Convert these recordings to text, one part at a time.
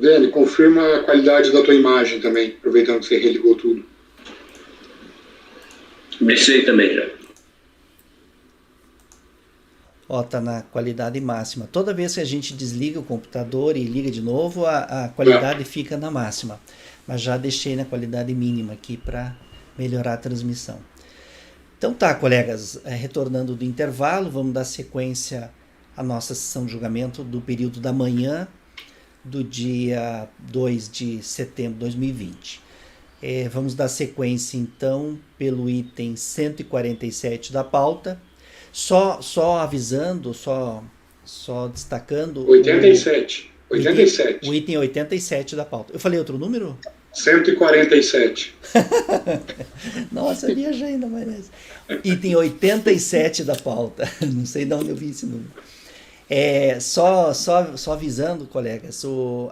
Dani, confirma a qualidade da tua imagem também, aproveitando que você religou tudo. Deixei também já. Ó, tá na qualidade máxima. Toda vez que a gente desliga o computador e liga de novo, a qualidade fica na máxima. Mas já deixei na qualidade mínima aqui para melhorar a transmissão. Então tá, colegas, retornando do intervalo, vamos dar sequência à nossa sessão de julgamento do período da manhã do dia 2 de setembro de 2020. Vamos dar sequência, então, pelo item 147 da pauta. Só avisando, só destacando... 87. O item 87 da pauta. Eu falei outro número? 147. Nossa, eu viajei ainda mais. Item 87 da pauta. Não sei de onde eu vi esse número. Só avisando, colegas, o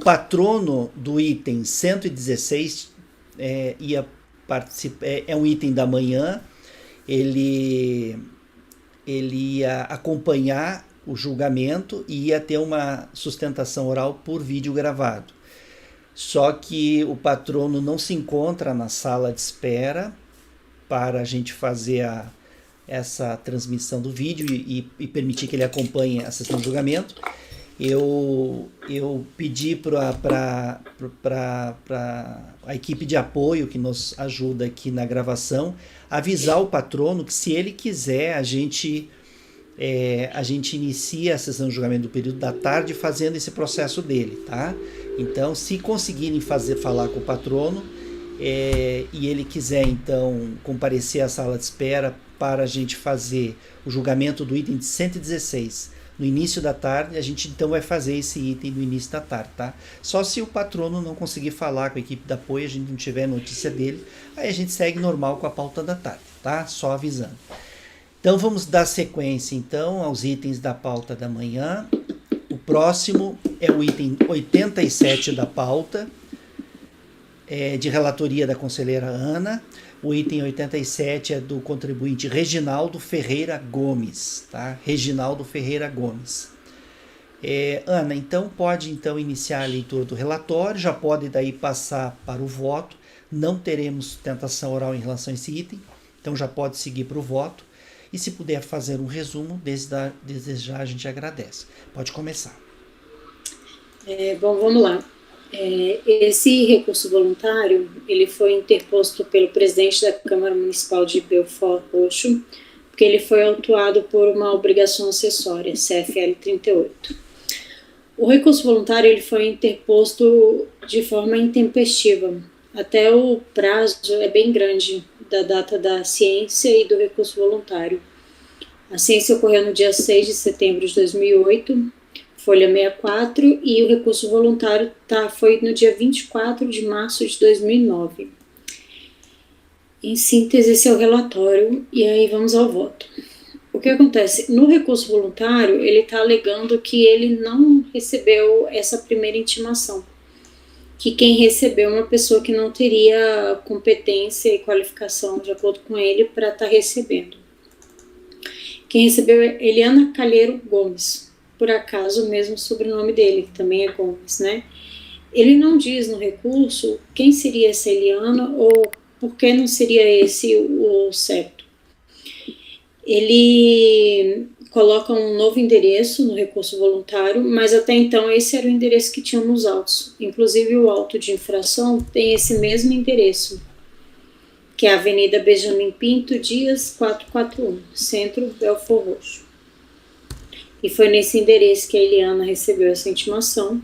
patrono do item 116 ia participar, é um item da manhã, ele ia acompanhar o julgamento e ia ter uma sustentação oral por vídeo gravado. Só que o patrono não se encontra na sala de espera para a gente fazer essa transmissão do vídeo e permitir que ele acompanhe a sessão de julgamento. Eu pedi para a equipe de apoio que nos ajuda aqui na gravação avisar o patrono que, se ele quiser, a gente inicia a sessão de julgamento do período da tarde fazendo esse processo dele, tá? Então, se conseguirem falar com o patrono e ele quiser, então, comparecer à sala de espera para a gente fazer o julgamento do item de 116 no início da tarde, a gente então vai fazer esse item no início da tarde, tá? Só se o patrono não conseguir falar com a equipe de apoio, a gente não tiver notícia dele, aí a gente segue normal com a pauta da tarde, tá? Só avisando. Então vamos dar sequência então aos itens da pauta da manhã. O próximo é o item 87 da pauta, de relatoria da conselheira Ana. O item 87 é do contribuinte Reginaldo Ferreira Gomes, tá? Reginaldo Ferreira Gomes. Ana, então pode iniciar a leitura do relatório, já pode daí passar para o voto. Não teremos sustentação oral em relação a esse item, então já pode seguir para o voto. E se puder fazer um resumo, desde já a gente agradece. Pode começar. Bom, vamos lá. Esse recurso voluntário, ele foi interposto pelo presidente da Câmara Municipal de Belfort Roxo, porque ele foi autuado por uma obrigação acessória, CFL 38. O recurso voluntário ele foi interposto de forma intempestiva. Até o prazo é bem grande da data da ciência e do recurso voluntário. A ciência ocorreu no dia 6 de setembro de 2008, folha 64, e o recurso voluntário foi no dia 24 de março de 2009. Em síntese, esse é o relatório, e aí vamos ao voto. O que acontece? No recurso voluntário, ele está alegando que ele não recebeu essa primeira intimação, que quem recebeu é uma pessoa que não teria competência e qualificação, de acordo com ele, para estar recebendo. Quem recebeu é Eliana Calheiro Gomes, por acaso o mesmo sobrenome dele, que também é Gomes, né? Ele não diz no recurso quem seria essa Eliana ou por que não seria esse o certo. Ele coloca um novo endereço no recurso voluntário, mas até então esse era o endereço que tinham nos autos. Inclusive o auto de infração tem esse mesmo endereço, que é a Avenida Benjamin Pinto Dias 441, Centro Belfort Roxo. E foi nesse endereço que a Eliana recebeu essa intimação.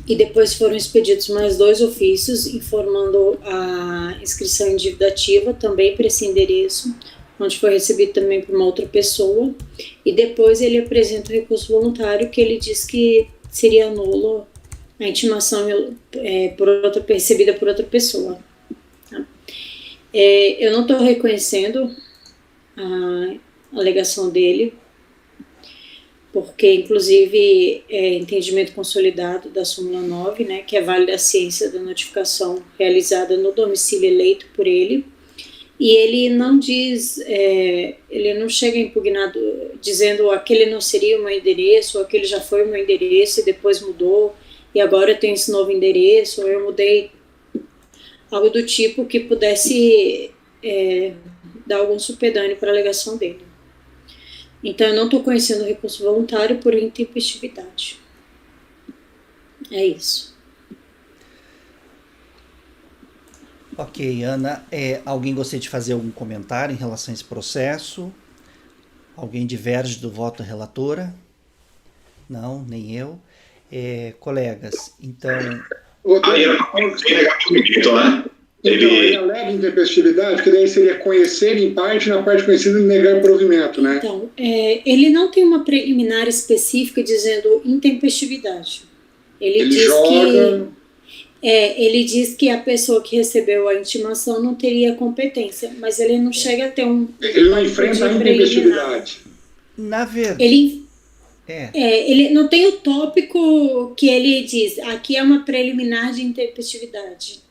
E depois foram expedidos mais 2 ofícios informando a inscrição em dívida ativa também para esse endereço, onde foi recebido também por uma outra pessoa. E depois ele apresenta o recurso voluntário, que ele diz que seria nulo a intimação recebida por outra pessoa. Tá? Eu não estou reconhecendo a alegação dele, porque, inclusive, entendimento consolidado da súmula 9, né, que é válida a ciência da notificação realizada no domicílio eleito por ele, e ele não diz, ele não chega impugnado dizendo aquele não seria o meu endereço, ou aquele já foi o meu endereço e depois mudou, e agora eu tenho esse novo endereço, ou eu mudei, algo do tipo que pudesse dar algum supedâneo para a alegação dele. Então, eu não estou conhecendo o recurso voluntário por intempestividade. É isso. Ok, Ana, alguém gostaria de fazer algum comentário em relação a esse processo? Alguém diverge do voto da relatora? Não, nem eu. Colegas, então... Ele alega intempestividade, que daí seria conhecer em parte, na parte conhecida negar provimento, né? Então, ele não tem uma preliminar específica dizendo intempestividade. Ele diz joga... ele diz que a pessoa que recebeu a intimação não teria competência, mas ele não chega a ter Ele não enfrenta a intempestividade. Na verdade... Ele não tem o tópico que ele diz, aqui é uma preliminar de intempestividade.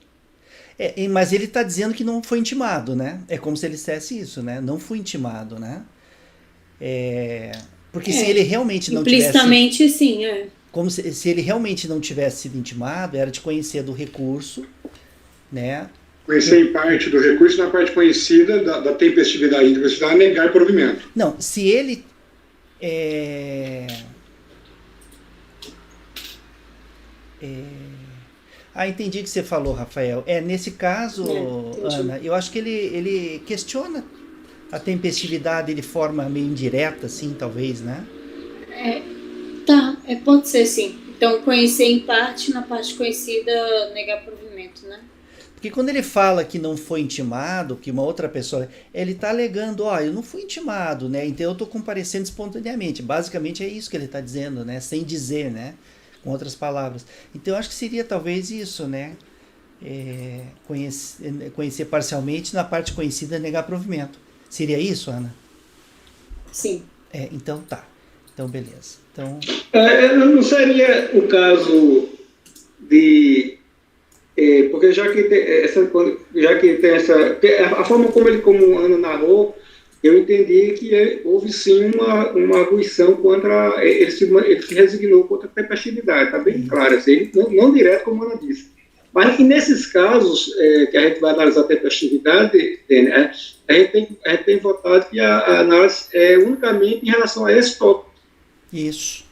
Mas ele está dizendo que não foi intimado, né? É como se ele dissesse isso, né? Não fui intimado, né? Porque se ele realmente não tivesse... Implicitamente, sim, Como se ele realmente não tivesse sido intimado, era de conhecer do recurso, né? Conhecer em parte do recurso, na parte conhecida da tempestividade e intempestividade, negar provimento. Não, se ele... entendi o que você falou, Rafael. Nesse caso, Ana, eu acho que ele questiona a tempestividade de forma meio indireta, assim, talvez, né? Pode ser, sim. Então, conhecer em parte, na parte conhecida, negar provimento, né? Porque quando ele fala que não foi intimado, que uma outra pessoa... Ele está alegando, eu não fui intimado, né? Então eu estou comparecendo espontaneamente. Basicamente é isso que ele está dizendo, né? Sem dizer, né? Com outras palavras. Então eu acho que seria talvez isso, né? Conhecer parcialmente, na parte conhecida, negar provimento. Seria isso, Ana? Sim. Então tá. Então beleza. Então... não seria o caso de... porque já que tem essa... A forma como a Ana narrou, eu entendi que houve sim uma arguição contra... Ele se resignou contra a tempestividade, está bem claro. Assim, não direto, como a Ana disse. Mas que nesses casos que a gente vai analisar a tempestividade, a gente tem votado que a análise é unicamente em relação a esse tópico. Isso.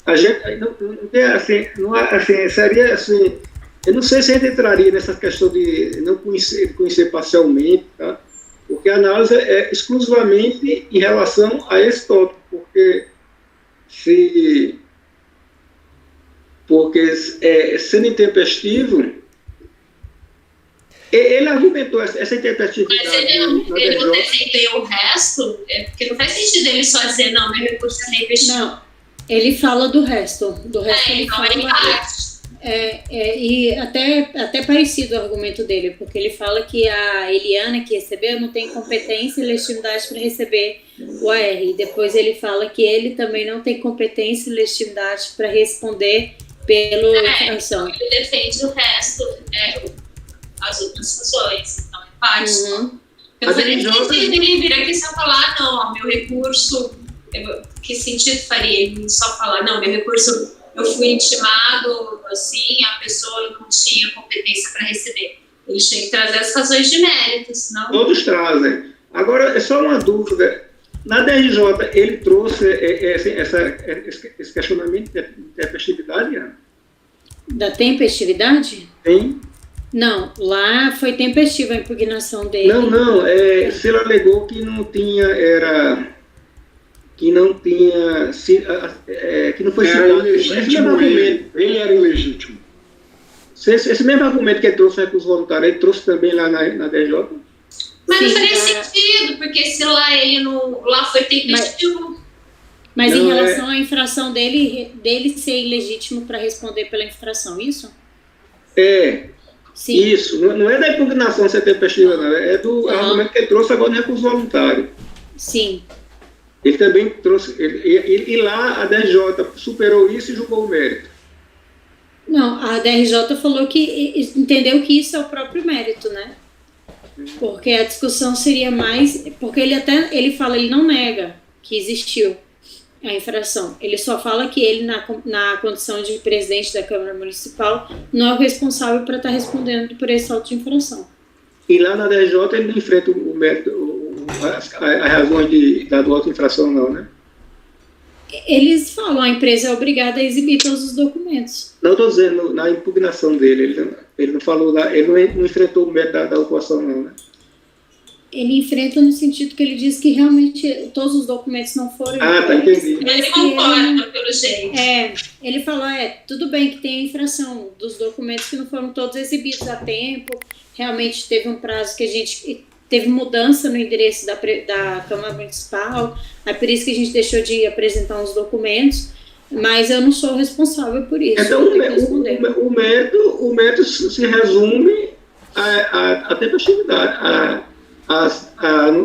A gente não tem assim, seria assim, eu não sei se a gente entraria nessa questão de não conhecer parcialmente, tá? Porque a análise é exclusivamente em relação a esse tópico, porque sendo intempestivo, ele argumentou essa intempestividade. Mas ele não defendeu o resto, porque não faz sentido ele só dizer, não, meu recurso é intempestivo. Não, ele fala do resto. Ele então fala... ele parte. E até parecido o argumento dele, porque ele fala que a Eliana que recebeu não tem competência e legitimidade para receber o AR. E depois ele fala que ele também não tem competência e legitimidade para responder pela infração. Então ele defende o resto, as outras razões, então ele parte. Eu falei, ele vira aqui só falar, não, meu recurso, que sentido faria ele só falar, não, meu recurso, eu fui intimado, assim, a pessoa não tinha competência para receber. Eles têm que trazer as razões de mérito, senão... Todos trazem. Agora, é só uma dúvida. Na DRJ, ele trouxe esse questionamento de tempestividade, Ana? Da tempestividade? Tem? Não, lá foi tempestiva a impugnação dele. Não, se ele alegou que não tinha, que não foi citado. Esse mesmo argumento. Ele era ilegítimo. Esse mesmo argumento que ele trouxe no recurso voluntário, ele trouxe também lá na DJ? Mas não faria sentido, porque se lá ele não... Lá foi tempestivo. Mas em relação à infração dele ser ilegítimo para responder pela infração, isso? Sim. Isso. Não é da impugnação ser tempestiva, não. É do argumento que ele trouxe agora no recurso voluntário. Sim. Ele também trouxe... E lá a DRJ superou isso e julgou o mérito. Não, a DRJ falou que entendeu que isso é o próprio mérito, né? Porque a discussão seria mais... Porque ele fala, ele não nega que existiu a infração. Ele só fala que ele, na condição de presidente da Câmara Municipal, não é o responsável para estar respondendo por esse auto de infração. E lá na DJ ele não enfrenta o mérito, as razões do auto de infração, não, né? Eles falam, a empresa é obrigada a exibir todos os documentos. Não estou dizendo na impugnação dele, ele não falou, ele não enfrentou o mérito da ocupação, não, né? Ele enfrenta no sentido que ele diz que realmente todos os documentos não foram... Tá, entendi. Ele concorda, pelo jeito. Ele falou, tudo bem que tem a infração dos documentos que não foram todos exibidos a tempo, realmente teve um prazo que a gente... Teve mudança no endereço da Câmara Municipal, é por isso que a gente deixou de apresentar uns documentos, mas eu não sou responsável por isso. Então, o mérito se resume à tempestividade, a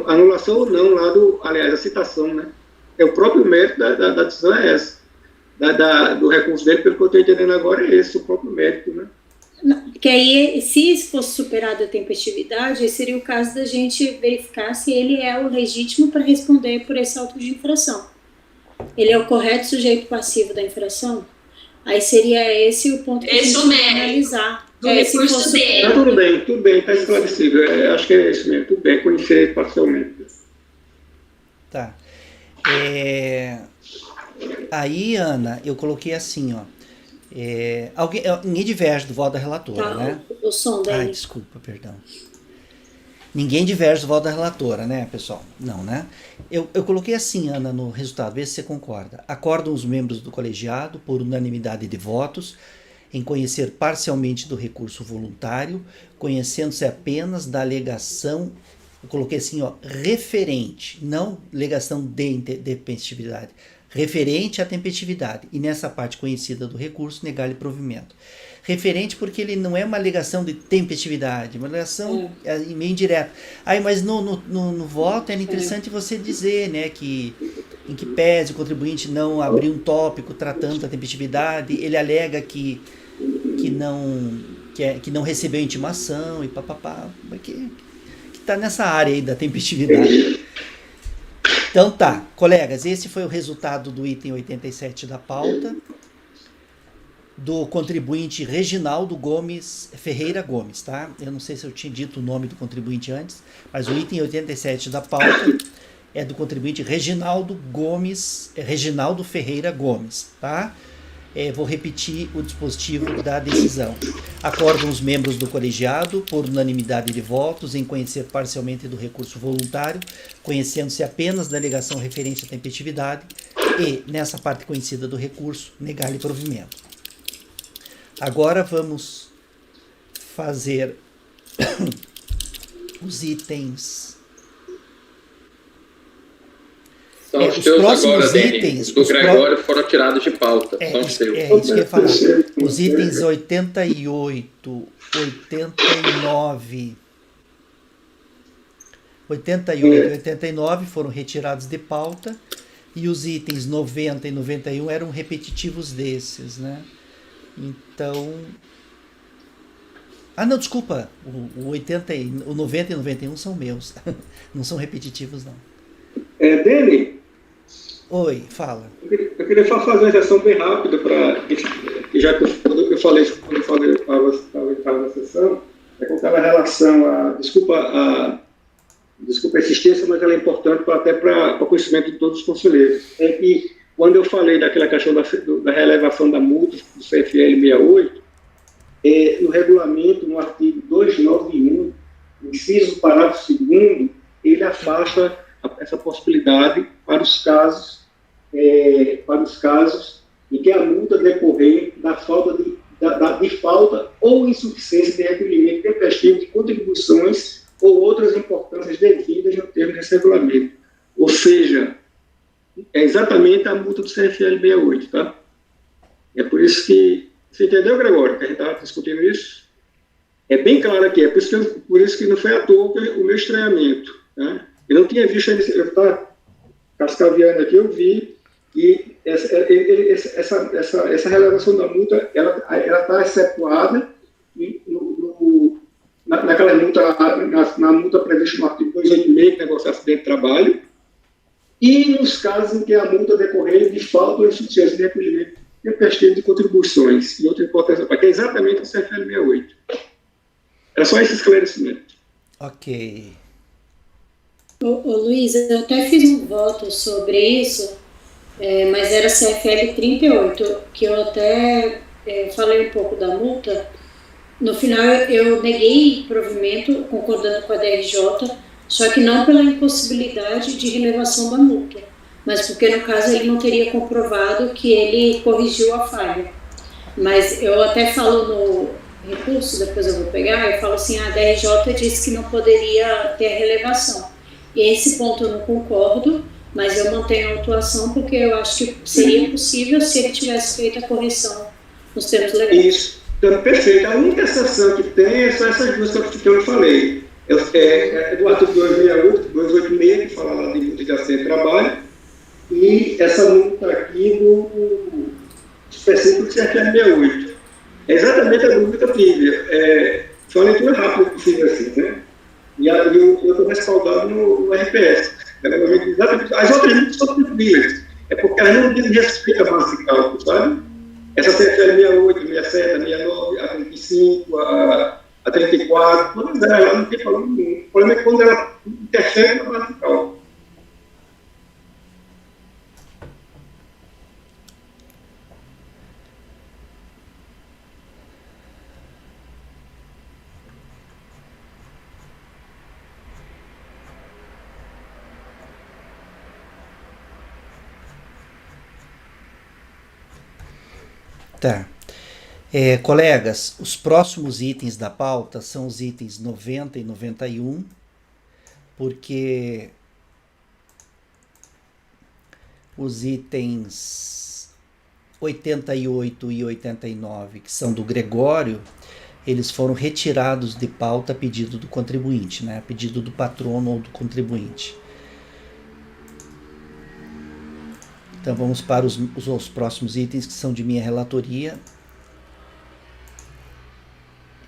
anulação ou não, aliás, a citação, né? É o próprio mérito da decisão é essa. Do recurso dele, pelo que eu estou entendendo agora, é esse o próprio mérito, né? Que aí, se fosse superada a tempestividade, seria o caso da gente verificar se ele é o legítimo para responder por esse auto de infração. Ele é o correto sujeito passivo da infração? Aí seria esse o ponto que a gente vai analisar. Do recurso dele. Tudo bem, está esclarecido. Acho que é isso mesmo, tudo bem, conhecer parcialmente. Tá. Aí, Ana, eu coloquei assim, ó. Ninguém diverge do voto da relatora, né? O som dele. Desculpa, perdão. Ninguém diverge do voto da relatora, né, pessoal? Não, né? Eu coloquei assim, Ana, no resultado, vê se você concorda. Acordam os membros do colegiado, por unanimidade de votos, em conhecer parcialmente do recurso voluntário, conhecendo-se apenas da alegação, eu coloquei assim, ó, referente, não alegação de tempestividade, referente à tempestividade, e nessa parte conhecida do recurso, negar-lhe provimento. Referente porque ele não é uma alegação de tempestividade, uma alegação meio indireta. Mas no voto é interessante você dizer, né, que em que pese o contribuinte não abrir um tópico tratando da tempestividade, ele alega que não recebeu intimação e papapá, que está nessa área aí da tempestividade. Então tá, colegas, esse foi o resultado do item 87 da pauta, do contribuinte Reginaldo Gomes Ferreira Gomes, tá? Eu não sei se eu tinha dito o nome do contribuinte antes, mas o item 87 da pauta é do contribuinte Reginaldo Ferreira Gomes, tá? Vou repetir o dispositivo da decisão. Acordam os membros do colegiado, por unanimidade de votos, em conhecer parcialmente do recurso voluntário, conhecendo-se apenas da alegação referente à tempestividade e, nessa parte conhecida do recurso, negar-lhe provimento. Agora vamos fazer os itens... São os teus agora, itens, do Gregório foram tirados de pauta. São os teus. Isso que eu ia falar. Os itens 88, 89 e 89 foram retirados de pauta, e os itens 90 e 91 eram repetitivos desses, né? Então... não, desculpa. O 90 e 91 são meus. Não são repetitivos, não. Dele? Oi, fala. Eu queria fazer uma sessão bem rápida, já que eu falei isso quando eu estava na sessão, com aquela relação desculpa a insistência, mas ela é importante até para o conhecimento de todos os conselheiros. E quando eu falei daquela questão da relevação da multa do CFL 68, no regulamento, no artigo 291, inciso parágrafo 2º, ele afasta essa possibilidade para os casos em que a multa decorrer da falta de falta ou insuficiência de recolhimento tempestivo de contribuições ou outras importâncias devidas no termo desse regulamento. Ou seja, é exatamente a multa do CFL 68, tá? É por isso que... Você entendeu, Gregório, que a gente estava discutindo isso? É bem claro aqui, é por isso que não foi à toa o meu estranhamento, né? Eu não tinha visto, eu estava cascaveando aqui, eu vi, e essa relevação da multa, ela está excetuada na naquela multa, na multa prevista no artigo 286, que negocia acidente de trabalho, e nos casos em que a multa decorrer de falta ou insuficiência de recolhimento tempestivo de contribuições e outra importância, que é exatamente o CFL 68. Era só esse esclarecimento. Ok. Ô Luiz, eu até fiz um voto sobre isso, mas era CFL 38, que eu até falei um pouco da multa. No final eu neguei provimento, concordando com a DRJ, só que não pela impossibilidade de relevação da multa, mas porque no caso ele não teria comprovado que ele corrigiu a falha. Mas eu até falo no recurso, depois eu vou pegar, eu falo assim, a DRJ disse que não poderia ter a relevação. E esse ponto eu não concordo, mas eu mantenho a autuação porque eu acho que seria possível se ele tivesse feito a correção nos termos legais. Isso, então, perfeito. A única exceção que tem são essas duas que eu falei. É do artigo 268, 286, que fala lá de multa de acidente de trabalho, e essa multa aqui do específico do CFL 68. É exatamente a dúvida que eu tive. Foi uma leitura rápida que eu fiz assim, né? E eu estou respaldado no RPS. Exatamente. As outras multas são tranquilas. É porque elas não dizem respeito à base de cálculo, sabe? Essa CFL 68, 67, a 69, a 35, a 34, todas elas lá não tem problema nenhum. O problema é quando ela interfere na base de cálculo. Tá. Colegas, os próximos itens da pauta são os itens 90 e 91, porque os itens 88 e 89, que são do Gregório, eles foram retirados de pauta a pedido do contribuinte, né? A pedido do patrono ou do contribuinte. Então vamos para os próximos itens que são de minha relatoria.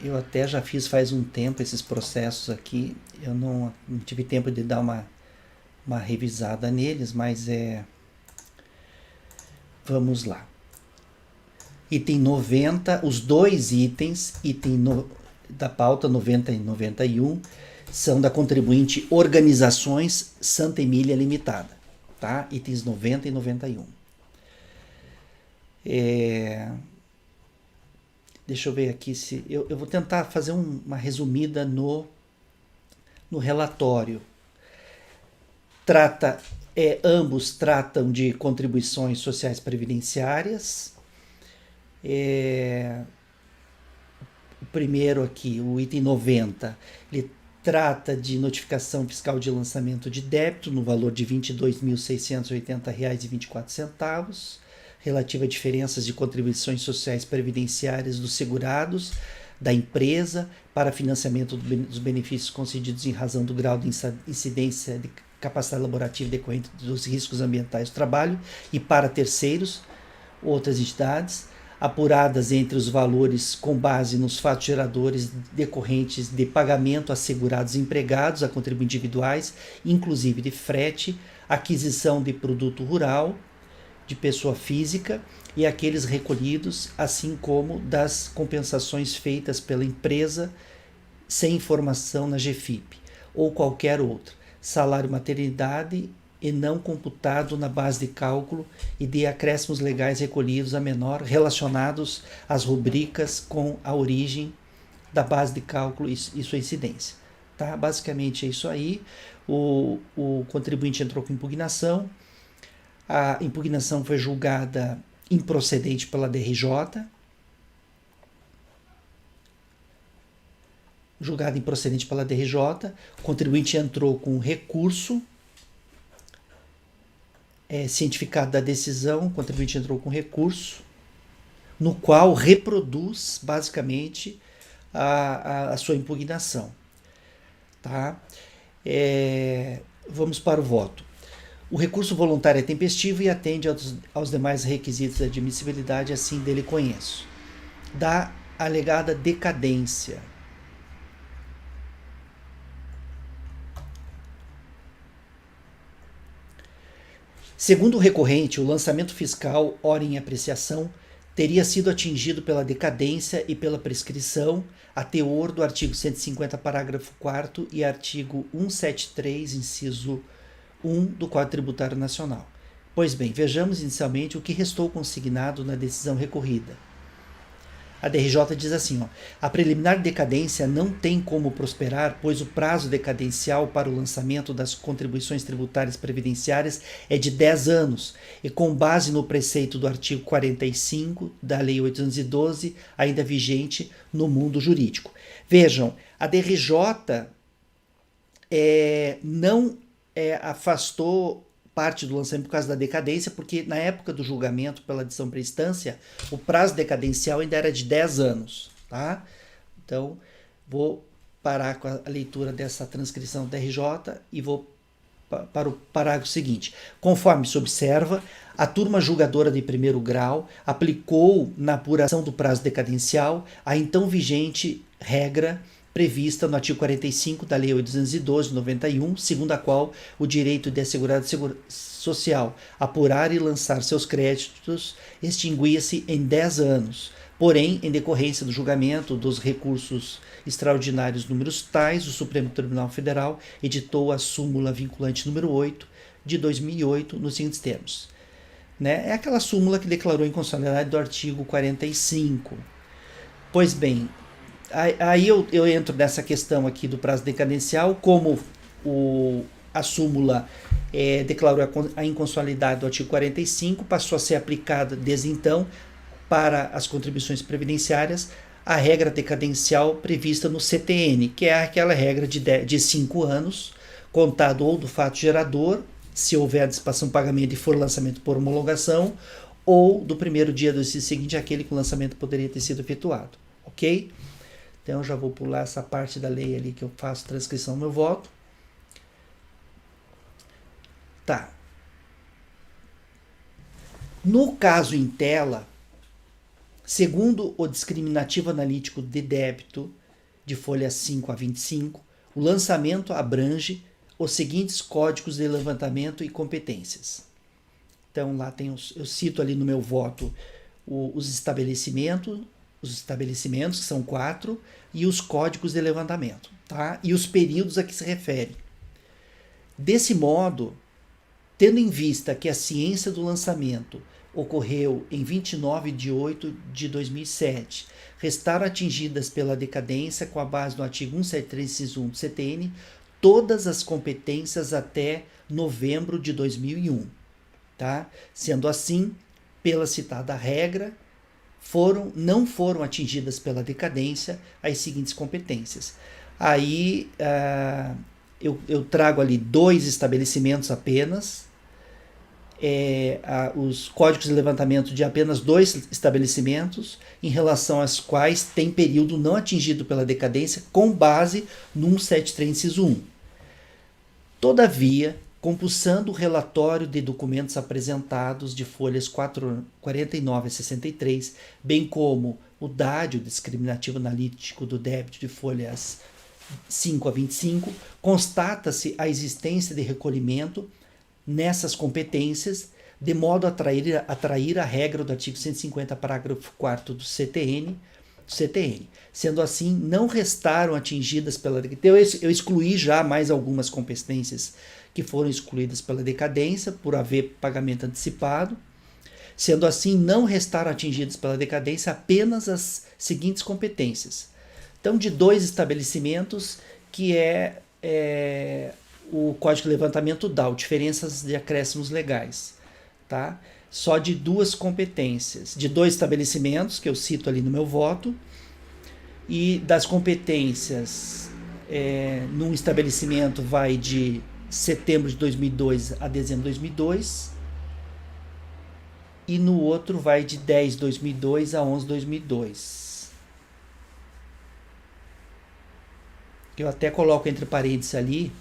Eu até já fiz faz um tempo esses processos aqui, eu não tive tempo de dar uma revisada neles, mas vamos lá. Item 90, os dois itens, da pauta 90 e 91, são da contribuinte Organizações Santa Emília Limitada, tá? Itens 90 e 91. Deixa eu ver aqui se... Eu vou tentar fazer uma resumida no relatório. Ambos tratam de contribuições sociais previdenciárias. O primeiro aqui, o item 90, ele trata de notificação fiscal de lançamento de débito no valor de R$ 22.680,24, relativa a diferenças de contribuições sociais previdenciárias dos segurados da empresa para financiamento dos benefícios concedidos em razão do grau de incidência de capacidade laborativa decorrente dos riscos ambientais do trabalho e para terceiros, outras entidades, apuradas entre os valores com base nos fatos geradores decorrentes de pagamento a segurados empregados, a contribuintes individuais, inclusive de frete, aquisição de produto rural, de pessoa física e aqueles recolhidos, assim como das compensações feitas pela empresa sem informação na GFIP ou qualquer outra, salário maternidade e não computado na base de cálculo e de acréscimos legais recolhidos a menor relacionados às rubricas com a origem da base de cálculo e sua incidência. Tá? Basicamente é isso aí. O contribuinte entrou com impugnação. A impugnação foi julgada improcedente pela DRJ. Julgada improcedente pela DRJ. O contribuinte entrou com recurso. Cientificado da decisão, o contribuinte entrou com recurso, no qual reproduz, basicamente, a sua impugnação. Tá? Vamos para o voto. O recurso voluntário é tempestivo e atende aos demais requisitos de admissibilidade, assim dele conheço. Da alegada decadência. Segundo o recorrente, o lançamento fiscal, ora em apreciação, teria sido atingido pela decadência e pela prescrição a teor do artigo 150, parágrafo 4º e artigo 173, inciso 1 do Código Tributário Nacional. Pois bem, vejamos inicialmente o que restou consignado na decisão recorrida. A DRJ diz assim, a preliminar decadência não tem como prosperar, pois o prazo decadencial para o lançamento das contribuições tributárias previdenciárias é de 10 anos, e com base no preceito do artigo 45 da Lei 812, ainda vigente no mundo jurídico. Vejam, a DRJ não afastou parte do lançamento por causa da decadência, porque na época do julgamento pela decisão para instância, o prazo decadencial ainda era de 10 anos, tá? Então, vou parar com a leitura dessa transcrição da RJ e vou para o parágrafo seguinte. Conforme se observa, a turma julgadora de primeiro grau aplicou na apuração do prazo decadencial a então vigente regra prevista no artigo 45 da Lei 812 de 91, segundo a qual o direito de assegurado social apurar e lançar seus créditos extinguia-se em 10 anos. Porém, em decorrência do julgamento dos recursos extraordinários números tais, o Supremo Tribunal Federal editou a súmula vinculante número 8 de 2008 nos seguintes termos. É aquela súmula que declarou a inconstitucionalidade do artigo 45. Pois bem, aí eu entro nessa questão aqui do prazo decadencial, como a súmula declarou a inconstitucionalidade do artigo 45, passou a ser aplicada desde então para as contribuições previdenciárias a regra decadencial prevista no CTN, que é aquela regra de 5 anos, contado ou do fato gerador, se houver antecipação de pagamento e for lançamento por homologação, ou do primeiro dia do exercício seguinte, aquele que o lançamento poderia ter sido efetuado. Ok? Então, eu já vou pular essa parte da lei ali que eu faço transcrição do meu voto. Tá. No caso em tela, segundo o discriminativo analítico de débito de folha 5 a 25, o lançamento abrange os seguintes códigos de levantamento e competências. Então, lá tem eu cito ali no meu voto os estabelecimentos, que são 4, e os códigos de levantamento, tá? E os períodos a que se refere. Desse modo, tendo em vista que a ciência do lançamento ocorreu em 29 de 8 de 2007, restaram atingidas pela decadência com a base no artigo 173, inciso 1 do CTN, todas as competências até novembro de 2001, tá? Sendo assim, pela citada regra, não foram atingidas pela decadência as seguintes competências. Aí eu trago ali 2 estabelecimentos apenas, os códigos de levantamento de apenas 2 estabelecimentos, em relação aos quais tem período não atingido pela decadência, com base no 173, inciso 1. Todavia, compulsando o relatório de documentos apresentados de folhas 49 a 63, bem como o DAD, o discriminativo analítico do débito de folhas 5 a 25, constata-se a existência de recolhimento nessas competências, de modo a atrair a regra do artigo 150, parágrafo 4º do CTN. Sendo assim, não restaram atingidas pela decadência. Eu excluí já mais algumas competências que foram excluídas pela decadência, por haver pagamento antecipado. Sendo assim, não restaram atingidas pela decadência apenas as seguintes competências. Então, de 2 estabelecimentos, que o Código de Levantamento DAO, diferenças de acréscimos legais, tá? Só de 2 competências, de 2 estabelecimentos, que eu cito ali no meu voto, e das competências, num estabelecimento vai de setembro de 2002 a dezembro de 2002, e no outro vai de 10 de 2002 a 11 de 2002. Eu até coloco entre parênteses ali,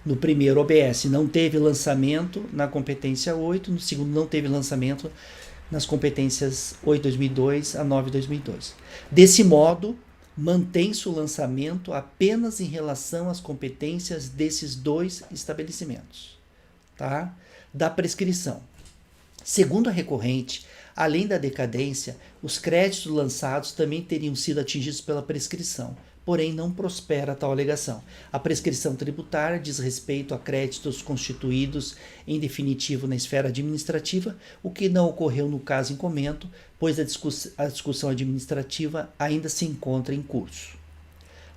no primeiro OBS não teve lançamento na competência 8, no segundo não teve lançamento nas competências 8 de 2002 a 9 de 2002. Desse modo, mantém-se o lançamento apenas em relação às competências desses 2 estabelecimentos, tá? da prescrição. Segundo a recorrente, além da decadência, os créditos lançados também teriam sido atingidos pela prescrição, porém não prospera tal alegação. A prescrição tributária diz respeito a créditos constituídos em definitivo na esfera administrativa, o que não ocorreu no caso em comento, pois a discussão administrativa ainda se encontra em curso.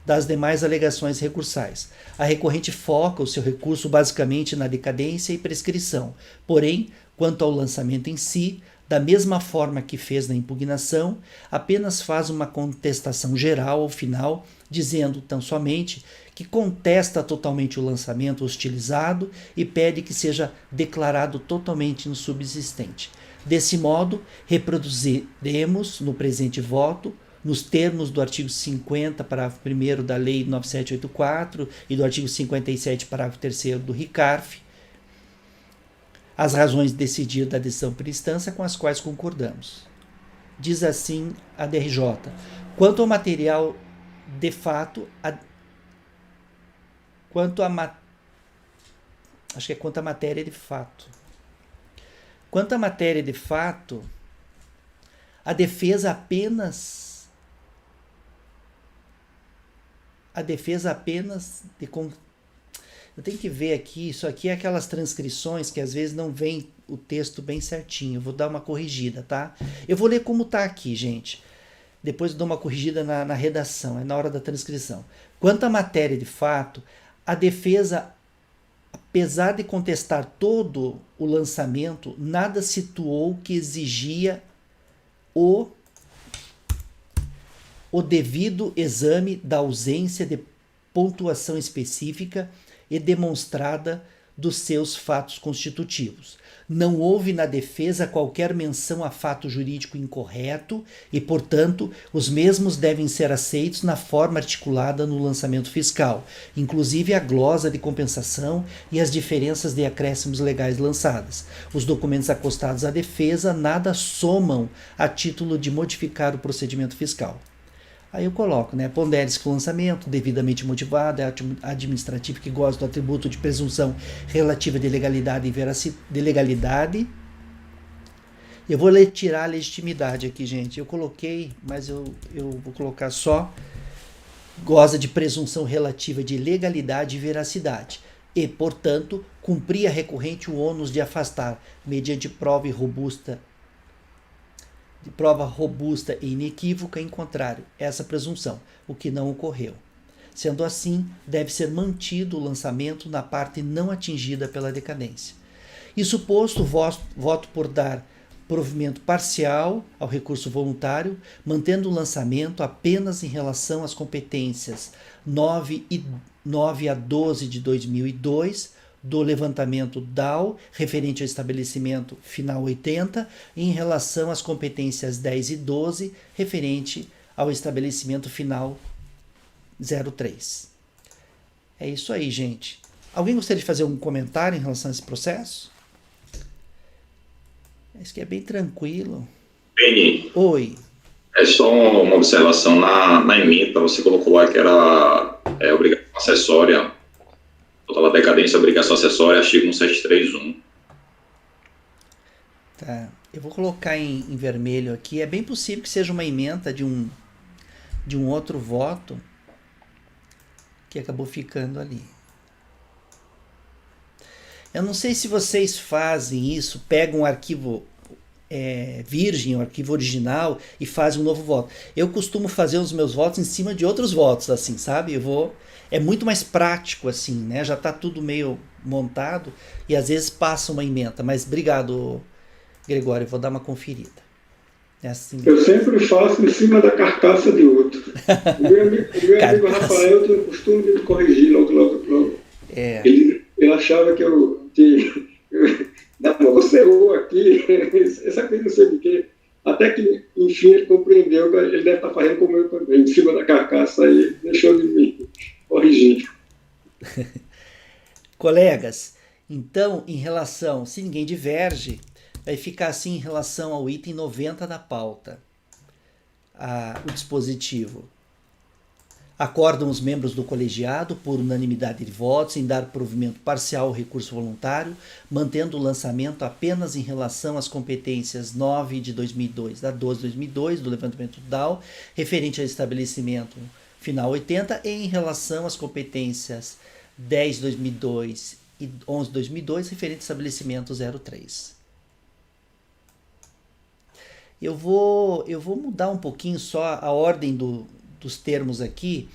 Das demais alegações recursais, a recorrente foca o seu recurso basicamente na decadência e prescrição, porém, quanto ao lançamento em si, da mesma forma que fez na impugnação, apenas faz uma contestação geral ao final, dizendo tão somente que contesta totalmente o lançamento hostilizado e pede que seja declarado totalmente insubsistente. Desse modo, reproduziremos no presente voto, nos termos do artigo 50, parágrafo 1º da Lei 9784 e do artigo 57, parágrafo 3º do RICARF, as razões de decidir da decisão por instância com as quais concordamos. Diz assim a DRJ: quanto ao material de fato, quanto à matéria de fato. Quanto à matéria de fato, a defesa apenas eu tenho que ver aqui, isso aqui é aquelas transcrições que às vezes não vem o texto bem certinho, eu vou dar uma corrigida, tá? Eu vou ler como tá aqui, gente. Depois eu dou uma corrigida na redação, é na hora da transcrição. Quanto à matéria de fato, a defesa, apesar de contestar todo o lançamento, nada situou que exigia o devido exame da ausência de pontuação específica e demonstrada dos seus fatos constitutivos. Não houve na defesa qualquer menção a fato jurídico incorreto e, portanto, os mesmos devem ser aceitos na forma articulada no lançamento fiscal, inclusive a glosa de compensação e as diferenças de acréscimos legais lançadas. Os documentos acostados à defesa nada somam a título de modificar o procedimento fiscal. Aí eu coloco, né? Pondere-se que o lançamento, devidamente motivado, é administrativo que goza do atributo de presunção relativa de legalidade e veracidade. Eu vou tirar a legitimidade aqui, gente. Eu coloquei, mas eu vou colocar só goza de presunção relativa de legalidade e veracidade. E, portanto, cumprir a recorrente o ônus de afastar, mediante prova robusta e inequívoca em contrário essa presunção, o que não ocorreu. Sendo assim, deve ser mantido o lançamento na parte não atingida pela decadência. Isso posto, voto por dar provimento parcial ao recurso voluntário, mantendo o lançamento apenas em relação às competências 9 a 12 de 2002, do levantamento DAO, referente ao estabelecimento final 80, em relação às competências 10 e 12, referente ao estabelecimento final 03. É isso aí, gente. Alguém gostaria de fazer um comentário em relação a esse processo? Isso aqui é bem tranquilo. Beni. Oi. É só uma observação. Na emenda, você colocou lá que era obrigação acessória. Total decadência, obrigação acessória, artigo 1731. Tá. Eu vou colocar em vermelho aqui. É bem possível que seja uma emenda de um outro voto que acabou ficando ali. Eu não sei se vocês fazem isso, pegam um arquivo virgem, um arquivo original e fazem um novo voto. Eu costumo fazer os meus votos em cima de outros votos, assim, sabe? É muito mais prático, assim, né? Já tá tudo meio montado e às vezes passa uma emenda. Mas obrigado, Gregório, eu vou dar uma conferida. É assim. Eu sempre faço em cima da carcaça de outro. O meu amigo Rafael tem o costume de me corrigir logo. Ele achava que não, você errou aqui, essa coisa não sei de quê. Até que, enfim, ele compreendeu que ele deve estar fazendo como eu também, em cima da carcaça, e deixou de me corrigir. Colegas, então, em relação, se ninguém diverge, vai ficar assim em relação ao item 90 da pauta, o dispositivo. Acordam os membros do colegiado, por unanimidade de votos, em dar provimento parcial ao recurso voluntário, mantendo o lançamento apenas em relação às competências 9 de 2002, da 12 de 2002, do levantamento do DAO, referente ao estabelecimento final 80, e em relação às competências 10 de 2002 e 11 de 2002, referente ao estabelecimento 03. Eu vou mudar um pouquinho só a ordem dos termos aqui,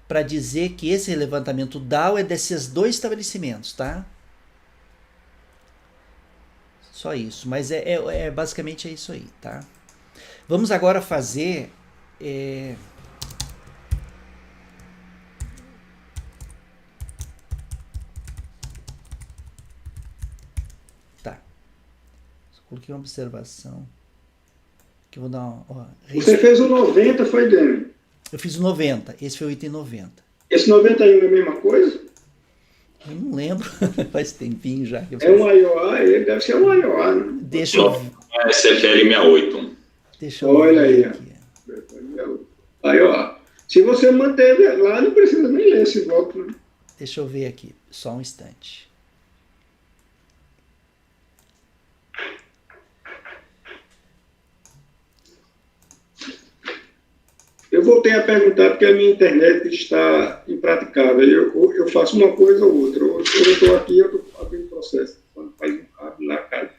para dizer que esse levantamento DAO é desses dois estabelecimentos, tá? Só isso, mas basicamente é isso aí, tá? Vamos agora fazer... Tá. Só coloquei uma observação. Que eu vou dar uma... Você fez o 90, foi, Dani? Eu fiz o 90, esse foi o item 90. Esse 90 ainda é a mesma coisa? Eu não lembro, faz tempinho já. É um IOA, ele deve ser um IOA, né? Deixa eu ver. É SFL 68. Deixa eu Olha ver aí. aqui. IOA. Se você manteve lá, não precisa nem ler esse voto, né? Deixa eu ver aqui, só um instante. Eu voltei a perguntar porque a minha internet está impraticável. Eu faço uma coisa ou outra. Quando eu estou aqui, eu estou abrindo processo. Quando faz um cabo, lá cai.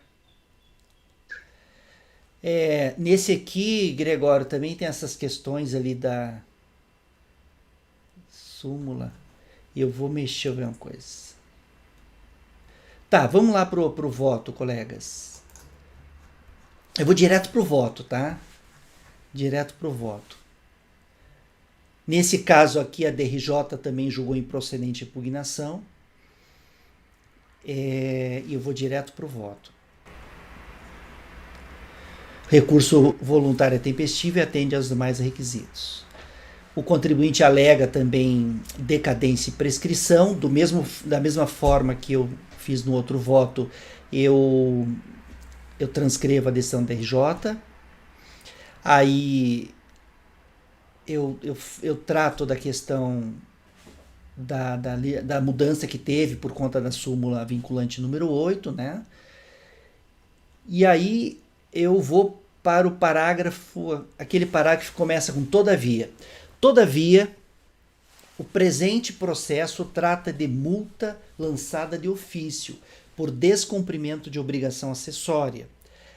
Nesse aqui, Gregório, também tem essas questões ali da súmula. Eu vou mexer, eu ver uma coisa. Tá, vamos lá pro voto, colegas. Eu vou direto pro voto, tá? Direto pro voto. Nesse caso aqui, a DRJ também julgou improcedente a impugnação. E eu vou direto para o voto. Recurso voluntário é tempestivo e atende aos demais requisitos. O contribuinte alega também decadência e prescrição. Da mesma forma que eu fiz no outro voto, eu transcrevo a decisão da DRJ. Aí... Eu trato da questão da mudança que teve por conta da súmula vinculante número 8, né? E aí eu vou para o parágrafo, aquele parágrafo que começa com todavia. Todavia, o presente processo trata de multa lançada de ofício por descumprimento de obrigação acessória,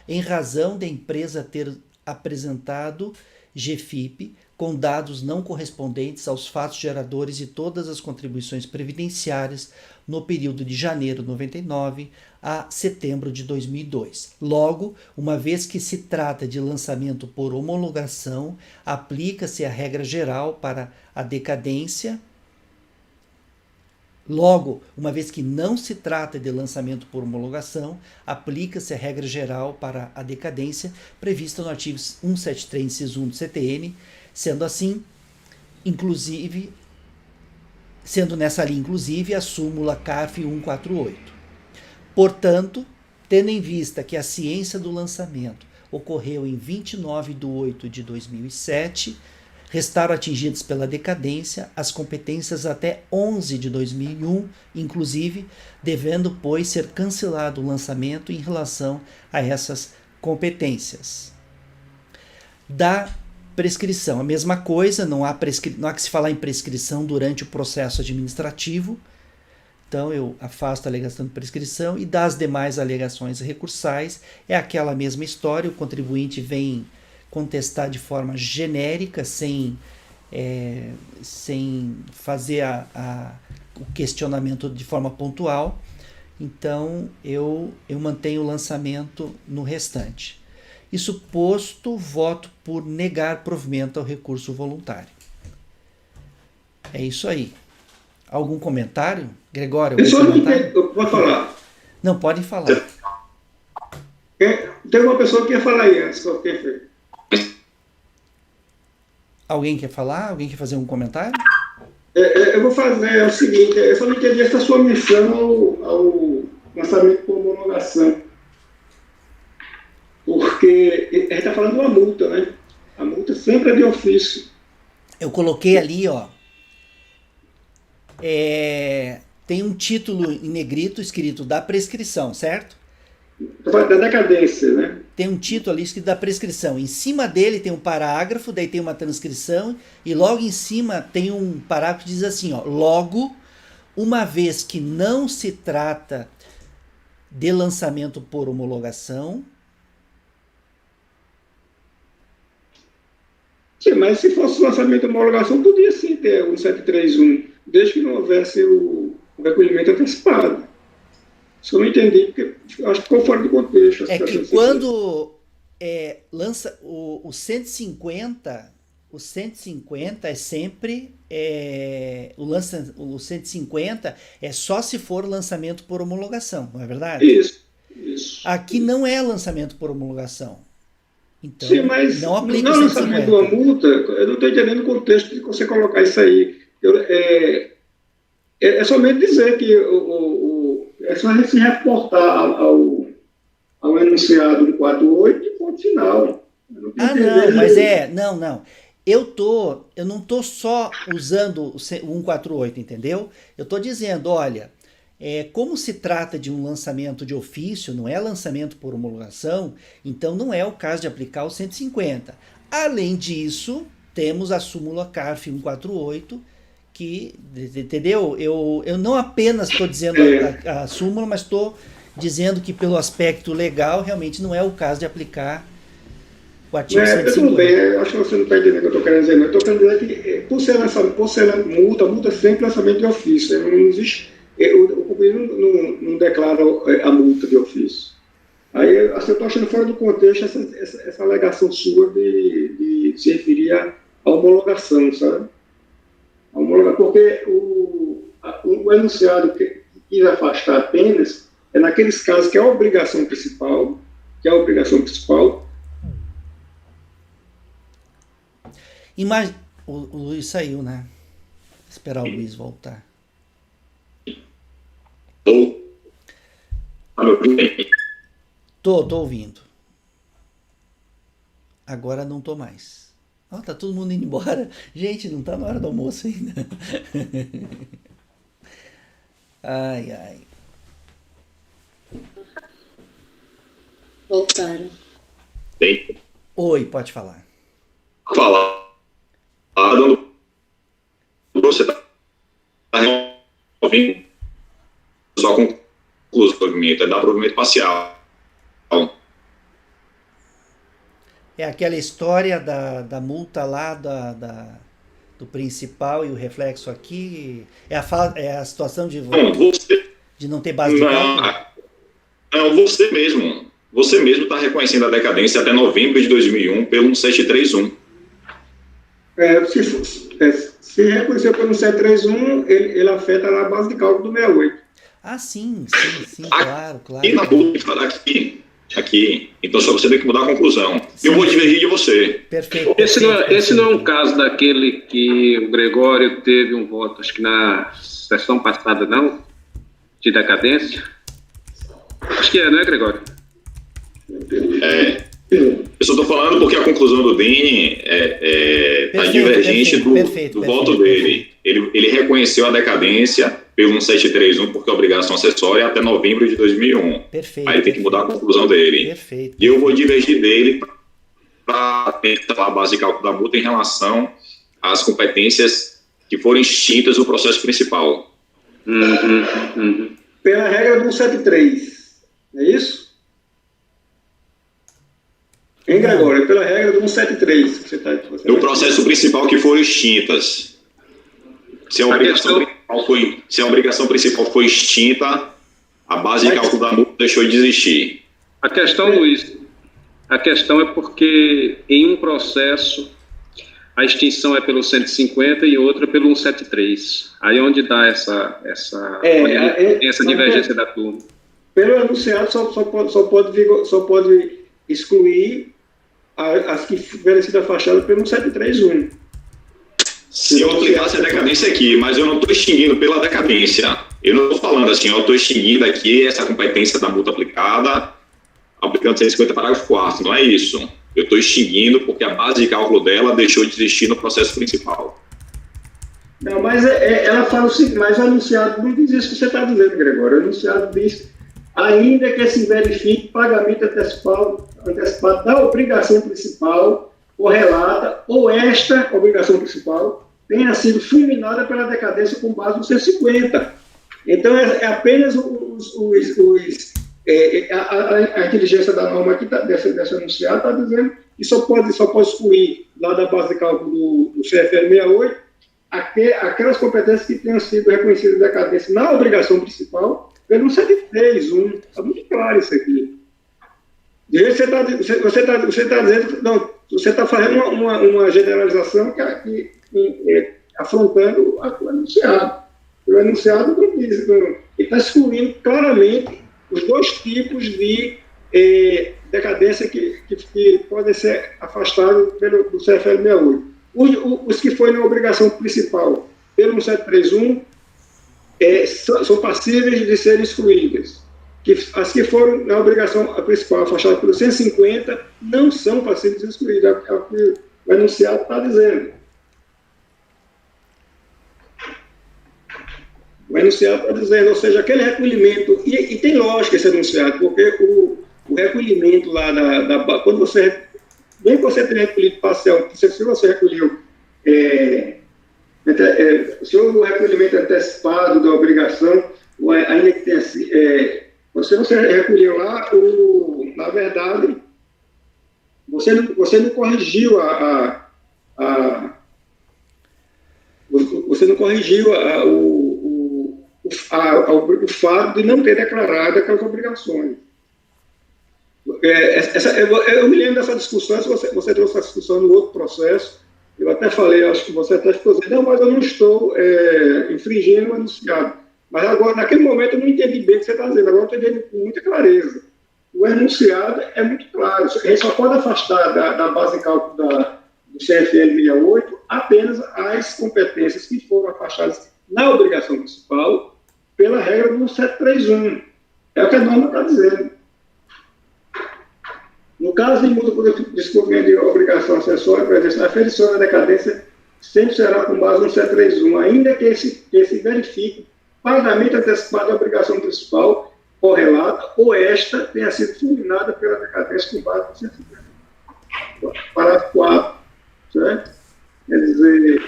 em razão da empresa ter apresentado GFIP com dados não correspondentes aos fatos geradores e todas as contribuições previdenciárias no período de janeiro de 99 a setembro de 2002. Logo, uma vez que se trata de lançamento por homologação, aplica-se a regra geral para a decadência. Logo, uma vez que não se trata de lançamento por homologação, aplica-se a regra geral para a decadência prevista no artigo 173, inciso 1 do CTN, sendo assim, sendo nessa linha inclusive a súmula CARF 148. Portanto, tendo em vista que a ciência do lançamento ocorreu em 29 de 8 de 2007, restaram atingidas pela decadência as competências até 11 de 2001, inclusive, devendo, pois, ser cancelado o lançamento em relação a essas competências. Da prescrição, a mesma coisa, não há que se falar em prescrição durante o processo administrativo, então eu afasto a alegação de prescrição, e das demais alegações recursais, é aquela mesma história, o contribuinte vem contestar de forma genérica, sem fazer o questionamento de forma pontual. Então, eu mantenho o lançamento no restante. Isso posto, voto por negar provimento ao recurso voluntário. É isso aí. Algum comentário? Gregório, algum comentário? Pode falar. Não, podem falar. Tem uma pessoa que ia falar aí antes. Quem foi? Alguém quer falar? Alguém quer fazer um comentário? Eu vou fazer o seguinte, eu só não entendi essa sua menção ao lançamento por homologação. Porque a gente está falando de uma multa, né? A multa sempre é de ofício. Eu coloquei ali, ó, tem um título em negrito escrito da prescrição, certo? Da decadência, né? Tem um título ali escrito da prescrição. Em cima dele tem um parágrafo, daí tem uma transcrição, e logo em cima tem um parágrafo que diz assim, ó, logo, uma vez que não se trata de lançamento por homologação. Sim, mas se fosse lançamento por homologação, podia sim ter o 731, desde que não houvesse o recolhimento antecipado. Isso eu não entendi, porque acho que ficou fora do contexto. É que quando lança o 150, o 150 é sempre o 150 é só se for lançamento por homologação, não é verdade? Isso. Aqui não é lançamento por homologação. Então, sim, mas não aplica no lançamento de uma multa, eu não estou entendendo o contexto de você colocar isso aí. É somente dizer que é só a gente se reportar ao enunciado do 48 e ponto final. Não, mas não. Eu não estou só usando o 148, entendeu? Eu estou dizendo, olha, como se trata de um lançamento de ofício, não é lançamento por homologação, então não é o caso de aplicar o 150. Além disso, temos a súmula CARF 148, que, entendeu? Eu não apenas estou dizendo a súmula, mas estou dizendo que pelo aspecto legal, realmente não é o caso de aplicar o artigo 150. Tudo bem, acho que você não está entendendo o que eu estou querendo dizer, não. Eu estou querendo dizer que, por ser multa é sempre lançamento de ofício. Não existe, o companheiro não declara a multa de ofício. Aí eu estou achando fora do contexto essa alegação sua de se referir à homologação, sabe? Porque o enunciado que quis afastar apenas é naqueles casos que é a obrigação principal, O Luiz saiu, né? Esperar o Luiz voltar. Tô ouvindo. Agora não tô mais. Tá todo mundo indo embora. Gente, não tá na hora do almoço ainda. Ai. Voltaram. Oi, pode falar. Você está ouvindo só conclusão do provimento, é dar provimento parcial. É aquela história da multa lá do principal e o reflexo aqui. É a situação de não ter base de cálculo? Não, você mesmo. Você mesmo está reconhecendo a decadência até novembro de 2001 pelo 1731. Se reconhecer pelo 731, ele afeta na base de cálculo do 68. Ah, sim, claro. Aqui na multa, aqui. Então só você tem que mudar a conclusão. Sim. Eu vou divergir de você. Perfeito. Esse não é um caso daquele que o Gregório teve um voto, acho que na sessão passada, não? De decadência? Acho que não é, Gregório? Eu só estou falando porque a conclusão do Dini está divergente do voto dele. Ele reconheceu a decadência pelo 1731 porque a obrigação acessória é até novembro de 2001. Perfeito. Aí ele tem que mudar a conclusão dele. Perfeito. E eu vou divergir dele para tentar a base de cálculo da multa em relação às competências que foram extintas no processo principal. Pela regra do 173, é isso? Em Gregório, pela regra do 173. Do processo principal que foram extintas. Se a obrigação principal foi extinta, a base de cálculo da multa deixou de existir. A questão, Luiz, é porque em um processo a extinção é pelo 150 e outra pelo 173. Aí onde dá essa divergência da turma. Pelo enunciado só pode excluir as que tiverem sido afastadas pelo 731. Se eu aplicasse a decadência aqui, mas eu não estou extinguindo pela decadência. Eu não estou falando assim, eu estou extinguindo aqui essa competência da multa aplicada, aplicando 150 parágrafo 4º, não é isso. Eu estou extinguindo porque a base de cálculo dela deixou de existir no processo principal. Não, mas ela fala o seguinte, mas o enunciado não diz isso que você está dizendo, Gregório. O enunciado diz, ainda que se verifique pagamento antecipado da obrigação principal correlata ou esta obrigação principal tenha sido fulminada pela decadência com base no 150. Então, é apenas a inteligência da norma aqui, dessa enunciado, está dizendo que só pode excluir lá da base de cálculo do CFL 68 aquelas competências que tenham sido reconhecidas de decadência na obrigação principal pelo 103.1. Está muito claro isso aqui. Você está dizendo, não, você está fazendo uma generalização afrontando o enunciado. O enunciado não diz, ele está excluindo claramente os dois tipos de decadência que podem ser afastados do CFL 68. Os que foram na obrigação principal pelo 173.1 são passíveis de serem excluídas. As que foram na obrigação principal afastadas pelo 150 não são passíveis de ser excluídas. É o que o enunciado está dizendo. O enunciado está dizendo, ou seja, aquele recolhimento, e tem lógica esse enunciado, porque o recolhimento lá quando você, nem que você tenha recolhido parcial, se você recolheu, se houve o recolhimento antecipado da obrigação, ainda que tenha você recolheu lá, na verdade, você não corrigiu você não corrigiu o fato de não ter declarado aquelas obrigações. Eu me lembro dessa discussão, se você trouxe essa discussão no outro processo, eu até falei, acho que você até ficou dizendo, não, mas eu não estou infringindo o enunciado. Mas agora, naquele momento, eu não entendi bem o que você está dizendo, agora eu estou entendendo com muita clareza. O enunciado é muito claro, a gente só pode afastar da base de cálculo do CFL 68 apenas as competências que foram afastadas na obrigação principal pela regra do 731. É o que a norma está dizendo. No caso de múltiplo descobrimento de obrigação acessória, a aferição da decadência sempre será com base no 731, ainda que esse verifique pagamento antecipado da obrigação principal correlata ou esta tenha sido fulminada pela decadência com base no 150. Parágrafo 4, certo? Quer dizer,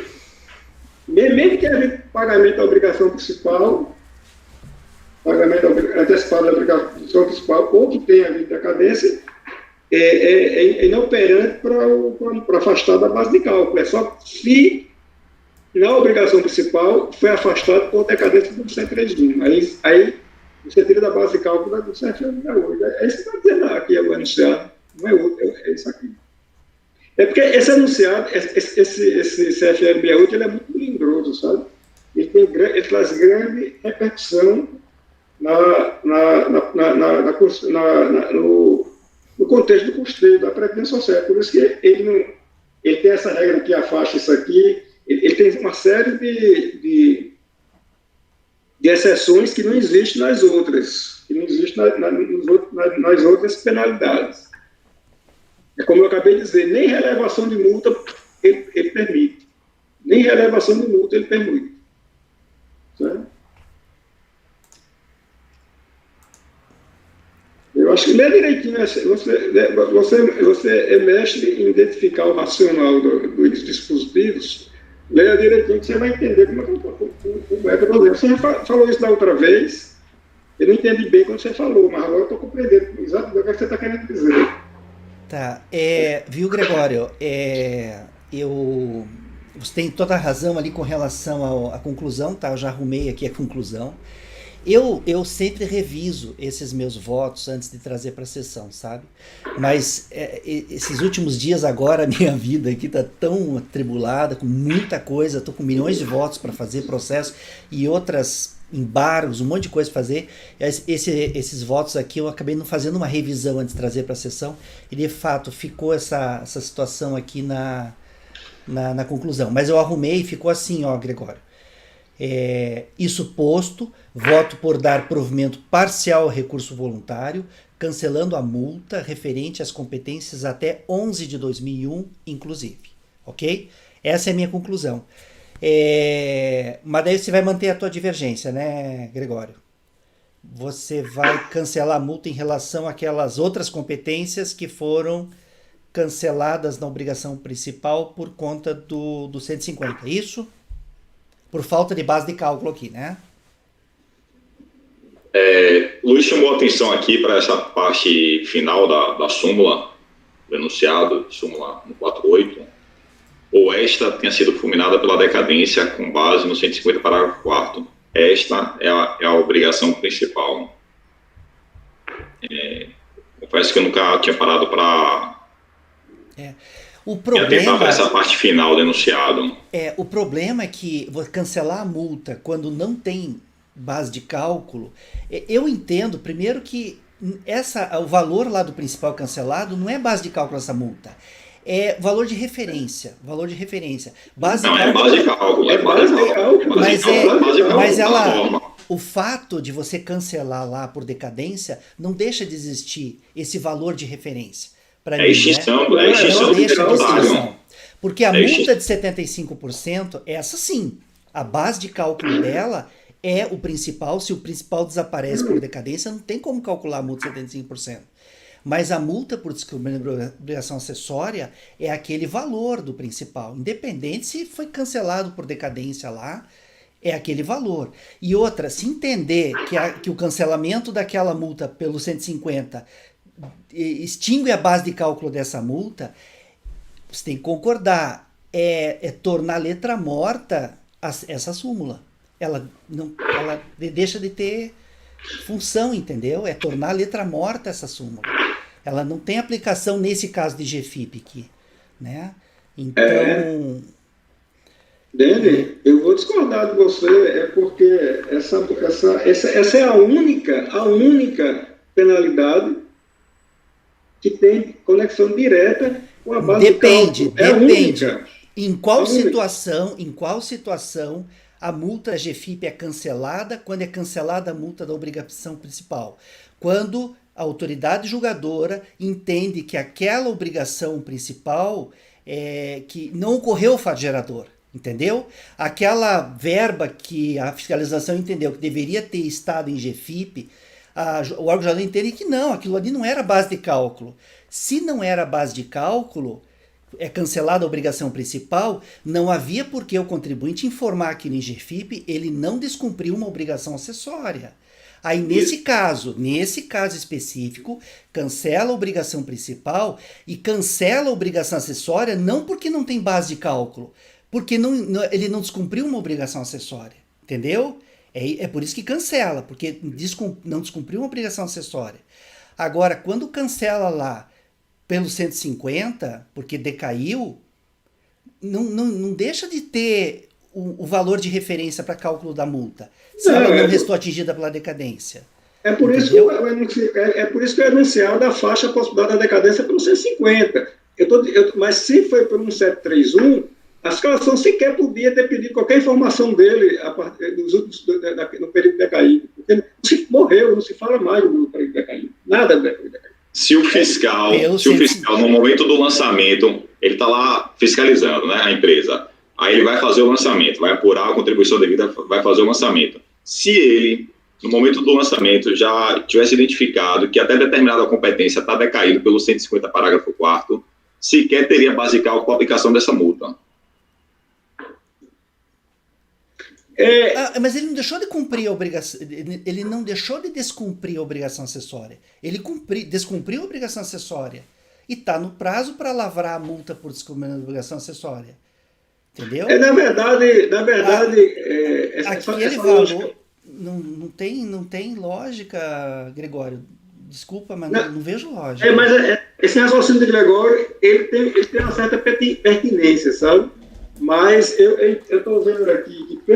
mesmo que haja pagamento da obrigação principal, pagamento antecipado da obrigação principal, ou que tenha havido decadência, é inoperante para afastar da base de cálculo. É só se na obrigação principal foi afastado por decadência do 103.1. Aí você tira da base de cálculo do CFL 68. É isso que está dizendo aqui, o enunciado. Não é outro, é isso aqui. É porque esse enunciado, esse CFL 68, ele é muito melindroso, sabe? Ele traz grande repercussão no contexto do custeio da Previdência Social. Por isso que ele tem essa regra que afasta isso aqui, ele tem uma série de exceções que não existem nas outras, que não existem nas outras penalidades. É como eu acabei de dizer, nem relevação de multa ele permite. Nem relevação de multa ele permite. Certo? Eu acho que lê direitinho, você é mestre em identificar o racional dos dispositivos, leia direitinho que você vai entender como é que eu estou dizendo. Você já falou isso da outra vez, eu não entendi bem quando você falou, mas agora eu estou compreendendo exatamente o que você está querendo dizer. Tá, viu, Gregório, você tem toda a razão ali com relação à conclusão, tá? Eu já arrumei aqui a conclusão. Eu sempre reviso esses meus votos antes de trazer para a sessão, sabe? Mas esses últimos dias agora, a minha vida aqui tá tão atribulada, com muita coisa, tô com milhões de votos para fazer processo e outras embargos, um monte de coisa para fazer. Esses votos aqui eu acabei não fazendo uma revisão antes de trazer para a sessão e de fato ficou essa situação aqui na conclusão. Mas eu arrumei e ficou assim, ó, Gregório. Isso posto, voto por dar provimento parcial ao recurso voluntário, cancelando a multa referente às competências até 11 de 2001, inclusive. Ok? Essa é a minha conclusão. Mas daí você vai manter a tua divergência, né, Gregório? Você vai cancelar a multa em relação àquelas outras competências que foram canceladas na obrigação principal por conta do 150, isso? Por falta de base de cálculo aqui, né? Luiz chamou a atenção aqui para essa parte final da súmula, do enunciado, súmula 148, ou esta tenha sido fulminada pela decadência com base no 150, parágrafo 4º. Esta é a obrigação principal. Confesso que eu nunca tinha parado para atentar para essa parte final do enunciado. O problema é que cancelar a multa quando não tem base de cálculo, eu entendo, primeiro, que o valor lá do principal cancelado não é base de cálculo essa multa. É valor de referência. Base de cálculo. É base de cálculo. Mas o fato de você cancelar lá por decadência não deixa de existir esse valor de referência. É extinção do tributário. Porque a multa de 75%, essa sim, a base de cálculo dela é o principal. Se o principal desaparece por decadência, não tem como calcular a multa de 75%. Mas a multa por descumprimento de obrigação acessória é aquele valor do principal. Independente se foi cancelado por decadência lá, é aquele valor. E outra, se entender que o cancelamento daquela multa pelo 150 extingue a base de cálculo dessa multa, você tem que concordar. É tornar letra morta essa súmula. Ela deixa de ter função, entendeu? É tornar letra morta essa súmula. Ela não tem aplicação nesse caso de GFIP aqui, né? Então... Dene, eu vou discordar de você, porque essa é a única penalidade que tem conexão direta com a base de cálculo. Depende. Em qual situação a multa da GFIP é cancelada? Quando é cancelada a multa da obrigação principal? Quando a autoridade julgadora entende que aquela obrigação principal que não ocorreu o fato gerador, entendeu? Aquela verba que a fiscalização entendeu que deveria ter estado em GFIP, o órgão julgador entende que não, aquilo ali não era base de cálculo. Se não era base de cálculo, é cancelada a obrigação principal, não havia por que o contribuinte informar aquilo em GFIP, ele não descumpriu uma obrigação acessória. Aí, nesse caso específico, cancela a obrigação principal e cancela a obrigação acessória não porque não tem base de cálculo, porque ele não descumpriu uma obrigação acessória, entendeu? É por isso que cancela, porque não descumpriu uma obrigação acessória. Agora, quando cancela lá pelo 150, porque decaiu, não deixa de ter o valor de referência para cálculo da multa, se ela não restou atingida pela decadência. É por isso que o enunciado afasta a possibilidade da decadência pelo 150. Mas se foi pelo 1731, a fiscalização sequer podia ter pedido qualquer informação dele no período decaído. Porque morreu, não se fala mais do período decaído. Nada do período decaído. Se o fiscal, no momento do lançamento, ele está lá fiscalizando, né, a empresa, aí ele vai fazer o lançamento, vai apurar a contribuição devida, vai fazer o lançamento. Se ele, no momento do lançamento, já tivesse identificado que até determinada competência está decaído pelo 150, parágrafo 4º, sequer teria base de cálculo para a aplicação dessa multa. Mas ele não deixou de cumprir a obrigação, ele não deixou de descumprir a obrigação acessória. Ele descumpriu a obrigação acessória e está no prazo para lavrar a multa por descumprimento da obrigação acessória. Entendeu? Na verdade, aquele valor não tem lógica, Gregório. Desculpa, mas não vejo lógica. Mas esse raciocínio de Gregório, ele tem uma certa pertinência, sabe? Mas eu estou vendo aqui que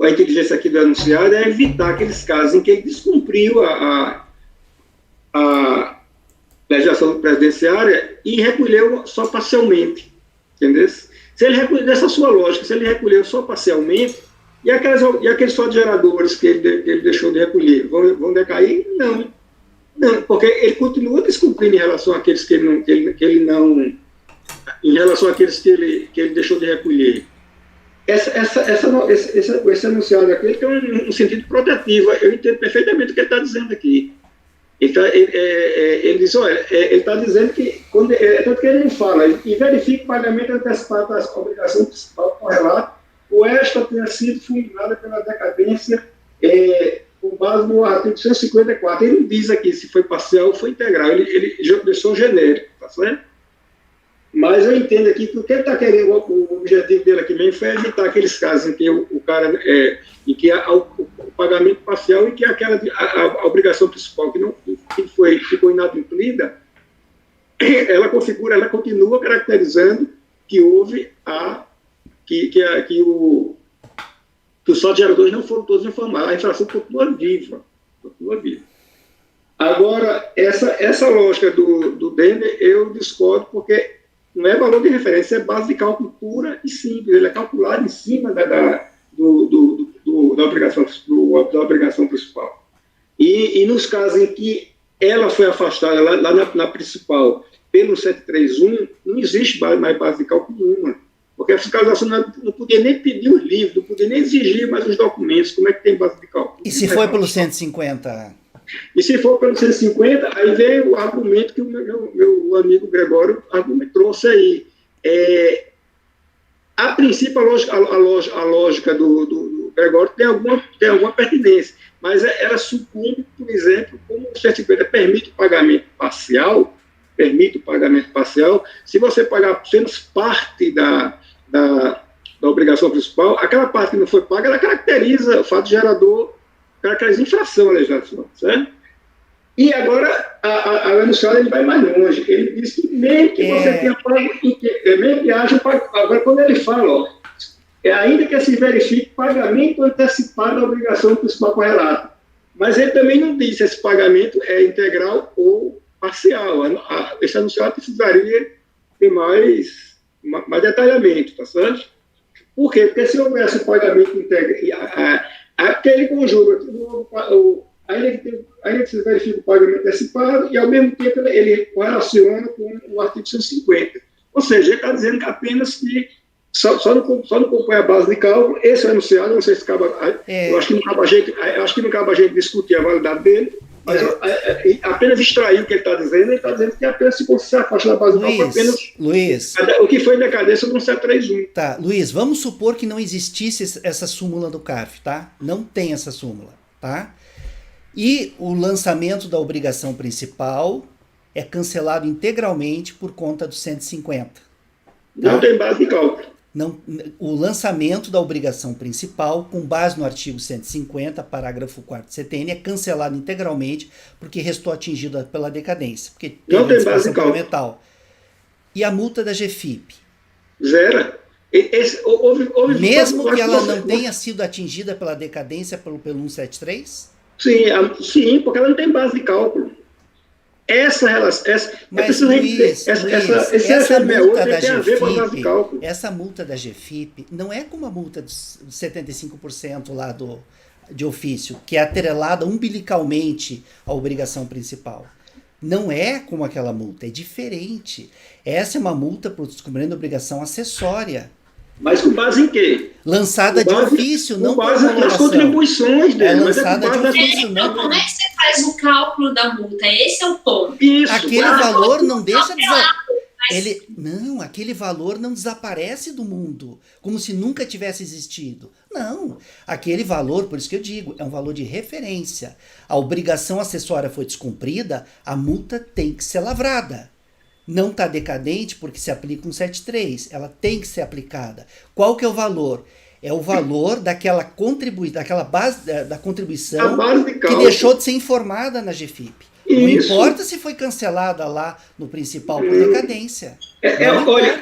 a inteligência aqui do enunciado é evitar aqueles casos em que ele descumpriu a legislação presidenciária e recolheu só parcialmente, entendeu? Se ele recolheu, dessa sua lógica, se ele recolheu só parcialmente, e aqueles fatos geradores que ele deixou de recolher, vão decair? Não, porque ele continua descumprindo em relação àqueles que ele não em relação àqueles que ele deixou de recolher. esse enunciado aqui tem um sentido protetivo. Eu entendo perfeitamente o que ele está dizendo aqui. Ele diz, olha, ele está dizendo que, tanto que ele fala, e verifique o pagamento antecipado das obrigações principais correlatas, ou esta tenha sido fulminada pela decadência com base no artigo 154. Ele não diz aqui se foi parcial ou foi integral, ele deixou genérico, tá certo? Mas eu entendo aqui que o que ele está querendo, o objetivo dele aqui mesmo foi evitar aqueles casos em que o cara, em que o pagamento parcial e que a obrigação principal ficou inadimplida, ela continua caracterizando que houve que os sócios geradores não foram todos informados, a infração continua viva. Agora, essa lógica do Denner, eu discordo, porque não é valor de referência, é base de cálculo pura e simples. Ele é calculado em cima da obrigação principal. E nos casos em que ela foi afastada lá na principal pelo 731, não existe mais base de cálculo nenhuma. Porque a fiscalização não podia nem pedir os livros, não podia nem exigir mais os documentos. Como é que tem base de cálculo? E se foi pelo 150? E se for pelo 150, aí vem o argumento que o meu amigo Gregório trouxe aí. A princípio, a lógica do Gregório tem alguma pertinência, mas ela sucumbe, por exemplo, como o 150 permite o pagamento parcial, se você pagar apenas parte da obrigação principal, aquela parte que não foi paga, ela caracteriza o fato gerador, caracteriza infração à legislação, certo? E agora, o enunciado ele vai mais longe. Ele diz que mesmo que você tenha pago, mesmo que haja pago. Agora, quando ele fala, ainda que se verifique pagamento antecipado da obrigação principal correlata. Mas ele também não diz se esse pagamento é integral ou parcial. Esse enunciado precisaria ter mais detalhamento, tá certo? Por quê? Porque se houvesse o pagamento integral, aquele conjuga, ainda que se verifique o pagamento antecipado, e ao mesmo tempo ele correlaciona com o artigo 150. Ou seja, ele está dizendo que apenas que só não compõe a base de cálculo, esse enunciado, não sei se cabe, eu acho que não cabe a gente discutir a validade dele, mas apenas extrair o que ele está dizendo que apenas se afasta da base de cálculo, apenas Luiz, o que foi em decadência do 731. Tá, Luiz, vamos supor que não existisse essa súmula do CARF, tá? Não tem essa súmula, tá? E o lançamento da obrigação principal é cancelado integralmente por conta do 150. Tá? Não tem base de cálculo. Não, o lançamento da obrigação principal, com base no artigo 150, parágrafo 4º do CTN, é cancelado integralmente porque restou atingida pela decadência. Porque não tem base de cálculo. E a multa da GFIP? Zero. Mesmo que ela não tenha sido atingida pela decadência pelo 173? Sim, porque ela não tem base de cálculo. Essa multa da GFIP não é como a multa de 75% lá de ofício, que é atrelada umbilicalmente à obrigação principal. Não é como aquela multa, é diferente. Essa é uma multa por descumprimento de obrigação acessória. Mas com base em quê? Lançada de ofício, não com base nas contribuições dele. Lançada de ofício, não. Então, como é que você faz o cálculo da multa? Esse é o ponto. Isso. Aquele valor não deixa de... aquele valor não desaparece do mundo, como se nunca tivesse existido. Não, aquele valor, por isso que eu digo, é um valor de referência. A obrigação acessória foi descumprida, a multa tem que ser lavrada. Não está decadente porque se aplica um 73, ela tem que ser aplicada. Qual que é o valor? É o valor daquela base da contribuição que deixou de ser informada na GFIP. Não importa se foi cancelada lá no principal por decadência. Olha,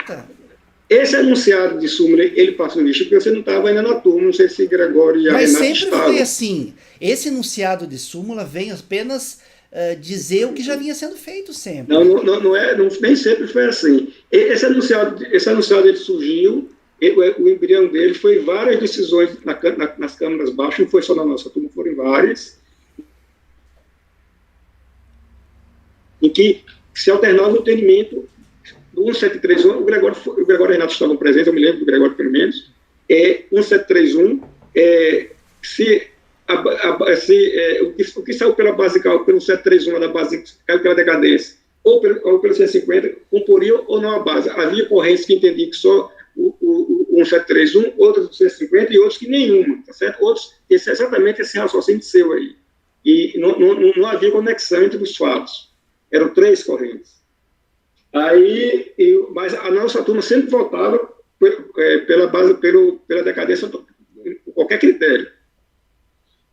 esse enunciado de súmula, ele passou nisso porque você não estava ainda na turma, não sei se Gregório e a Mas Renata sempre foi assim. Esse enunciado de súmula vem apenas dizer o que já vinha sendo feito sempre. Nem sempre foi assim. Esse enunciado ele surgiu, o embrião dele foi várias decisões nas câmaras baixas, não foi só na nossa turma, foram várias, em que se alternava o entendimento do 173, o Gregório e Renato estavam presentes, eu me lembro do Gregório pelo menos, 1731, o que saiu pela base de cálculo, pelo 731 da base de cálculo pela decadência, ou pelo 150, comporiam ou não a base. Havia correntes que entendiam que só o 1731, outros do 150 e outros que nenhuma, tá certo? Outros, exatamente esse raciocínio seu aí. E não havia conexão entre os fatos. Eram 3 correntes. Aí, mas a nossa turma sempre votava pela base, pela decadência, por qualquer critério.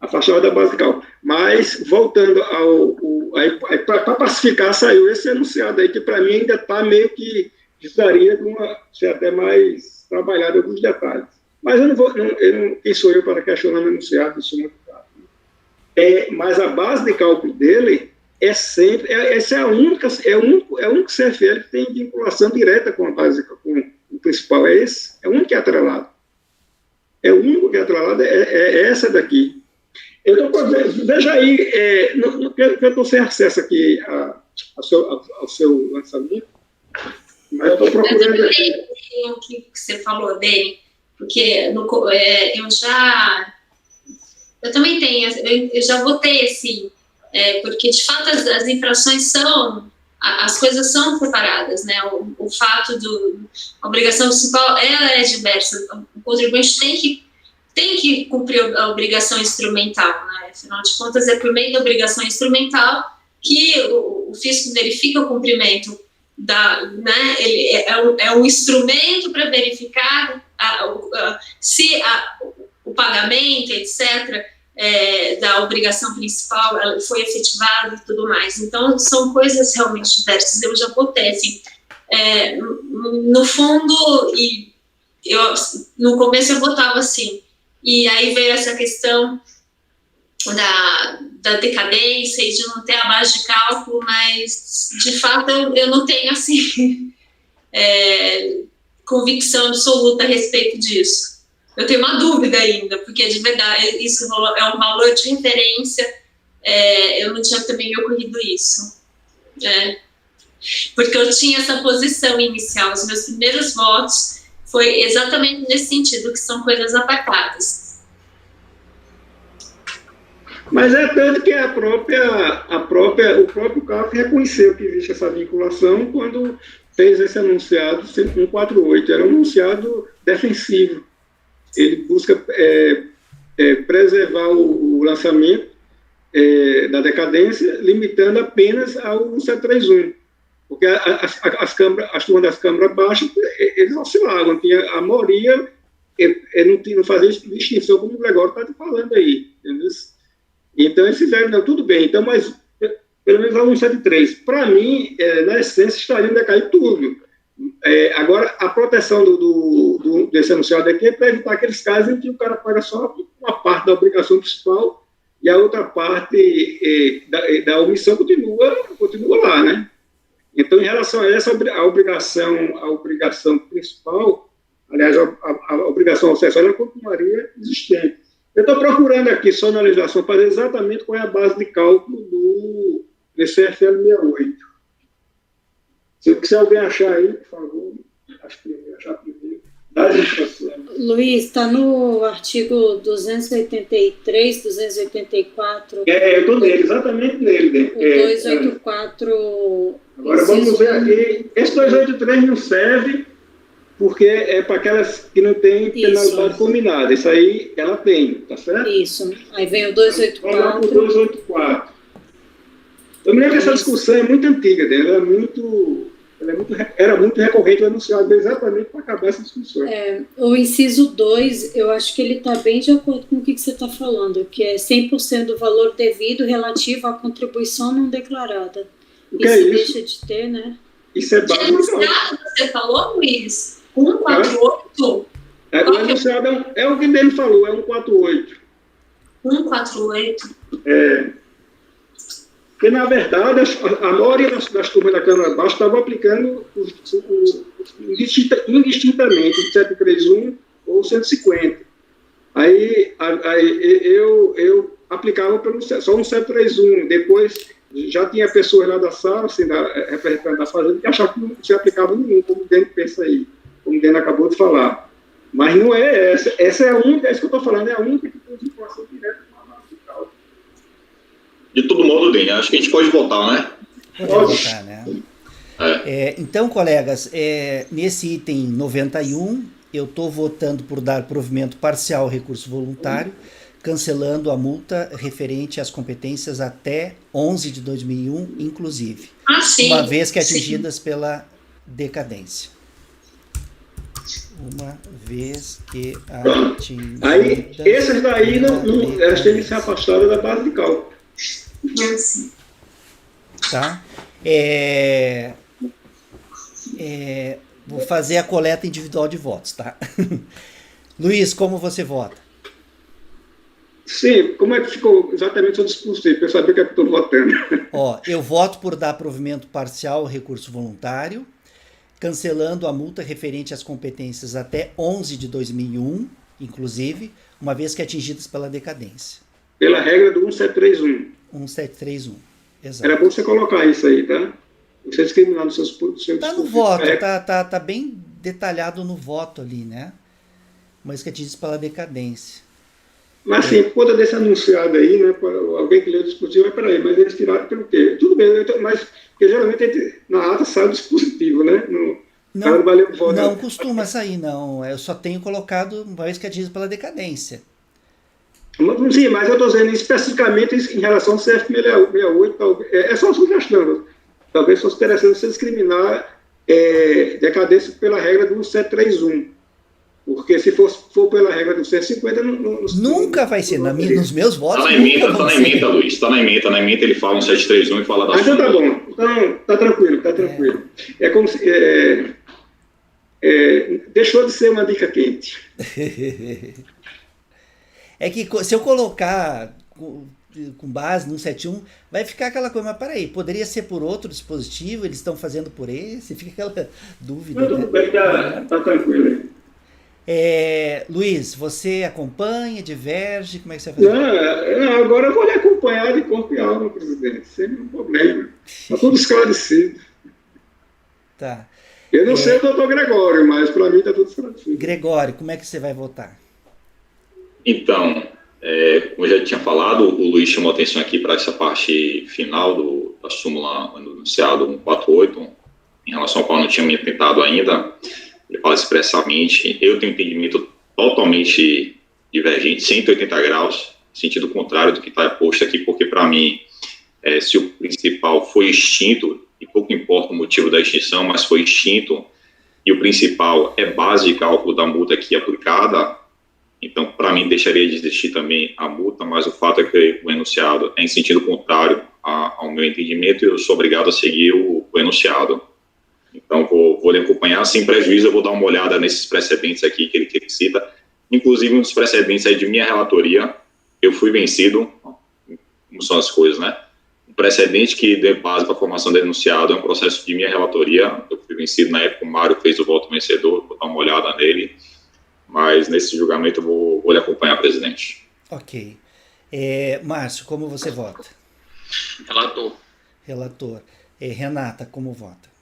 Afastava da base de cálculo. Mas, voltando para pacificar, saiu esse enunciado aí, que para mim ainda está meio que precisaria de ser até mais trabalhado alguns detalhes. Mas eu não vou, quem sou eu para questionar o enunciado, isso é muito claro. Mas a base de cálculo dele é sempre, essa é a única, é o único CFL que tem vinculação direta com a base, com o principal, é o único que é atrelado. É o único que é atrelado, é essa daqui. Veja aí, eu estou sem acesso aqui ao seu lançamento, mas eu estou procurando aqui. O que você falou dele, porque eu também tenho, eu já votei assim, porque de fato as infrações as coisas são separadas, né? O fato a obrigação principal, ela é diversa. O contribuinte tem que cumprir a obrigação instrumental, né? Afinal de contas, é por meio da obrigação instrumental que o fisco verifica o cumprimento né? Ele é um instrumento para verificar se o pagamento, etc., da obrigação principal foi efetivado e tudo mais. Então, são coisas realmente diversas. Eu já votei, assim, no fundo, no começo eu votava assim, e aí veio essa questão da decadência e de não ter a base de cálculo, mas, de fato, eu não tenho, assim, convicção absoluta a respeito disso. Eu tenho uma dúvida ainda, porque, de verdade, isso é um valor de referência, eu não tinha também me ocorrido isso. Porque eu tinha essa posição inicial, os meus primeiros votos foi exatamente nesse sentido, que são coisas apartadas. Mas é tanto que o próprio CAF reconheceu que existe essa vinculação quando fez esse anunciado 148, era um anunciado defensivo. Ele busca preservar o lançamento da decadência, limitando apenas ao 731, porque as turmas das câmaras baixas, eles oscilavam, a maioria não fazia distinção, como o Gregório está falando aí, entendeu? Então, eles fizeram, não, tudo bem, então, mas pelo menos lá no 173. Para mim, na essência, estaria decair tudo. Agora, a proteção desse anunciado aqui é para evitar aqueles casos em que o cara paga só uma parte da obrigação principal e a outra parte da omissão continua lá, né? Então, em relação a essa a obrigação principal, aliás, a obrigação acessória continuaria existente. Eu estou procurando aqui só na legislação para ver exatamente qual é a base de cálculo do CFL 68. Se alguém achar aí, por favor, acho que eu vou achar primeiro. Das instruções. Luiz, está no artigo 283, 284. Eu estou nele, exatamente nele. O 284. Agora vamos ver aqui. Esse 283 não serve porque é para aquelas que não têm penalidade combinada. Isso aí ela tem, tá certo? Isso. Aí vem o 284. Vamos lá para o 284. Eu me lembro que essa discussão é muito antiga, era muito recorrente o anunciado exatamente para acabar essa discussão. O inciso 2, eu acho que ele está bem de acordo com o que você está falando, que é 100% do valor devido relativo à contribuição não declarada. O que é isso? Deixa de ter, né? Isso é básico. Você falou, Luiz? 148? O enunciado é o que ele falou, é 148. 148? Porque, na verdade, a maioria das turmas da Câmara Baixa estavam aplicando indistintamente o 731 ou 150. Aí eu aplicava só um 731. Depois, já tinha pessoas lá da sala, assim, representante da Fazenda, que achavam que não se aplicava nenhum, como o Dene pensa aí, como o Dene acabou de falar. Mas não é essa. Essa é a única, é isso que eu estou falando, é a única que tem vinculação direta com a mala fiscal. De todo modo, Dene, acho que a gente pode votar, né? Pode votar, né? Então, colegas, nesse item 91, eu estou votando por dar provimento parcial ao recurso voluntário, cancelando a multa referente às competências até 11 de 2001, inclusive. Sim. Uma vez que atingidas pela decadência. Uma vez que atingidas... Aí, essas daí, elas têm que ser afastadas da base de cálculo. Tá? Vou fazer a coleta individual de votos, tá? Luiz, como você vota? Sim, como é que ficou exatamente o seu discurso aí, para eu saber o que é que estou votando? Eu voto por dar provimento parcial ao recurso voluntário, cancelando a multa referente às competências até 11 de 2001, inclusive, uma vez que atingidas pela decadência. Pela regra do 1731. 1731, exato. Era bom você colocar isso aí, tá? Você discriminar nos seus discursos. Tá no voto, tá bem detalhado no voto ali, né? Mas que atingidas pela decadência. Mas sim, por conta desse anunciado aí, né, alguém que leu o dispositivo, mas peraí, mas eles tiraram pelo quê? Tudo bem, mas porque geralmente na ata sai o dispositivo, né? Não costuma sair, não. Eu só tenho colocado uma vez que atingido pela decadência. Sim, mas eu estou dizendo especificamente em relação ao CF68, é só uma sugestão. Talvez fosse interessante você discriminar decadência pela regra do 1731. Porque se for pela regra do 150, nunca vai ser. Nos meus votos. Tá na emenda, Luiz. Está na emenda, ele fala um 731 e fala da então tá bom. Então, tá tranquilo. É como se. Deixou de ser uma dica quente. É que se eu colocar com base no 71, vai ficar aquela coisa, mas peraí, poderia ser por outro dispositivo, eles estão fazendo por esse? Fica aquela dúvida. Não, tudo bem, tá tranquilo. Luiz, você acompanha, diverge, como é que você vai fazer? Não, agora eu vou lhe acompanhar de corpo e alma, presidente, sem nenhum problema. Está tudo esclarecido. Tá. Eu não sei o doutor Gregório, mas para mim está tudo esclarecido. Gregório, como é que você vai votar? Então, como eu já tinha falado, o Luiz chamou atenção aqui para essa parte final da súmula anunciado 148, em relação ao qual não tinha me atentado ainda. Ele fala expressamente, eu tenho um entendimento totalmente divergente, 180 graus, sentido contrário do que está posto aqui, porque para mim, se o principal foi extinto, e pouco importa o motivo da extinção, mas foi extinto, e o principal é base de cálculo da multa aqui aplicada, então para mim deixaria de existir também a multa, mas o fato é que o enunciado é em sentido contrário ao meu entendimento e eu sou obrigado a seguir o enunciado. Então, vou lhe acompanhar, sem prejuízo, eu vou dar uma olhada nesses precedentes aqui que ele cita, inclusive um dos precedentes aí de minha relatoria, eu fui vencido, como são as coisas, né? Um precedente que dê base para a formação do enunciado é um processo de minha relatoria, eu fui vencido na época, o Mário fez o voto vencedor, vou dar uma olhada nele, mas nesse julgamento eu vou lhe acompanhar, presidente. Ok. Márcio, como você vota? Relator. Renata, como vota?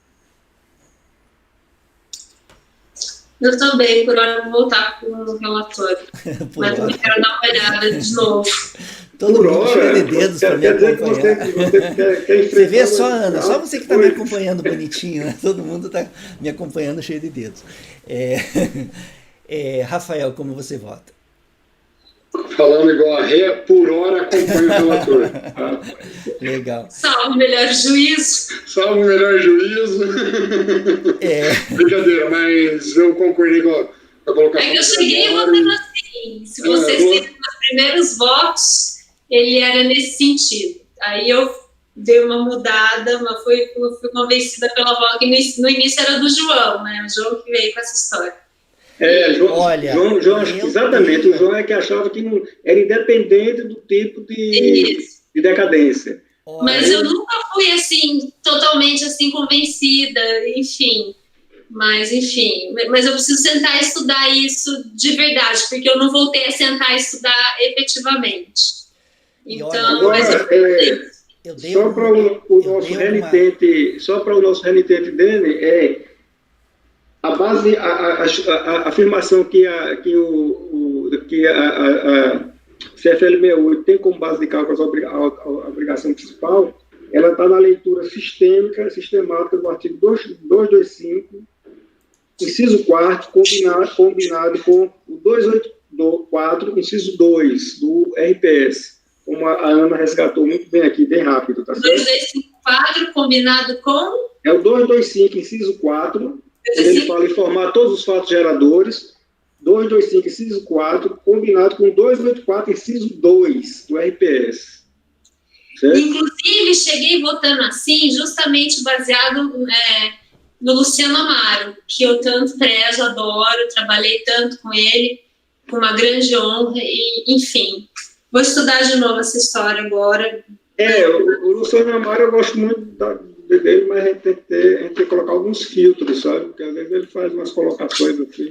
Eu também, por hora, vou voltar com o relatório. Mas eu quero dar uma olhada de novo. Todo mundo cheio de dedos para me acompanhar. Você vê só, Ana, só você que está me acompanhando bonitinho, né? Todo mundo está me acompanhando cheio de dedos. Rafael, como você vota? Falando igual a Rê, por hora acompanho o relator. Legal. Salve, melhor juízo. Salve, melhor juízo. Brincadeira, mas eu concordei com a colocação. É que eu cheguei votando assim. Se vocês viram os primeiros votos, ele era nesse sentido. Aí eu dei uma mudada, mas fui convencida pela voz, que no início era do João, né? O João que veio com essa história. João, exatamente, o João é que achava que não, era independente do tipo de decadência. Mas eu nunca fui assim, totalmente assim, convencida, enfim. Mas eu preciso sentar e estudar isso de verdade, porque eu não voltei a sentar e estudar efetivamente. Então, só para o nosso renitente dele, a base, a afirmação que a CFL 68 tem como base de cálculo a obrigação principal, ela está na leitura sistemática do artigo 225, inciso 4, combinado com o 284, inciso 2, do RPS, como a Ana resgatou muito bem aqui, bem rápido, tá certo? 224, combinado com? É o 225, inciso 4, ele fala informar todos os fatos geradores, 225, inciso 4, combinado com 284, inciso 2, do RPS. Certo? Inclusive, cheguei votando assim, justamente baseado no Luciano Amaro, que eu tanto prezo, adoro, trabalhei tanto com ele, com uma grande honra, e, enfim, vou estudar de novo essa história agora. O Luciano Amaro eu gosto muito dele, mas a gente tem que colocar alguns filtros, sabe? Porque às vezes ele faz umas colocações assim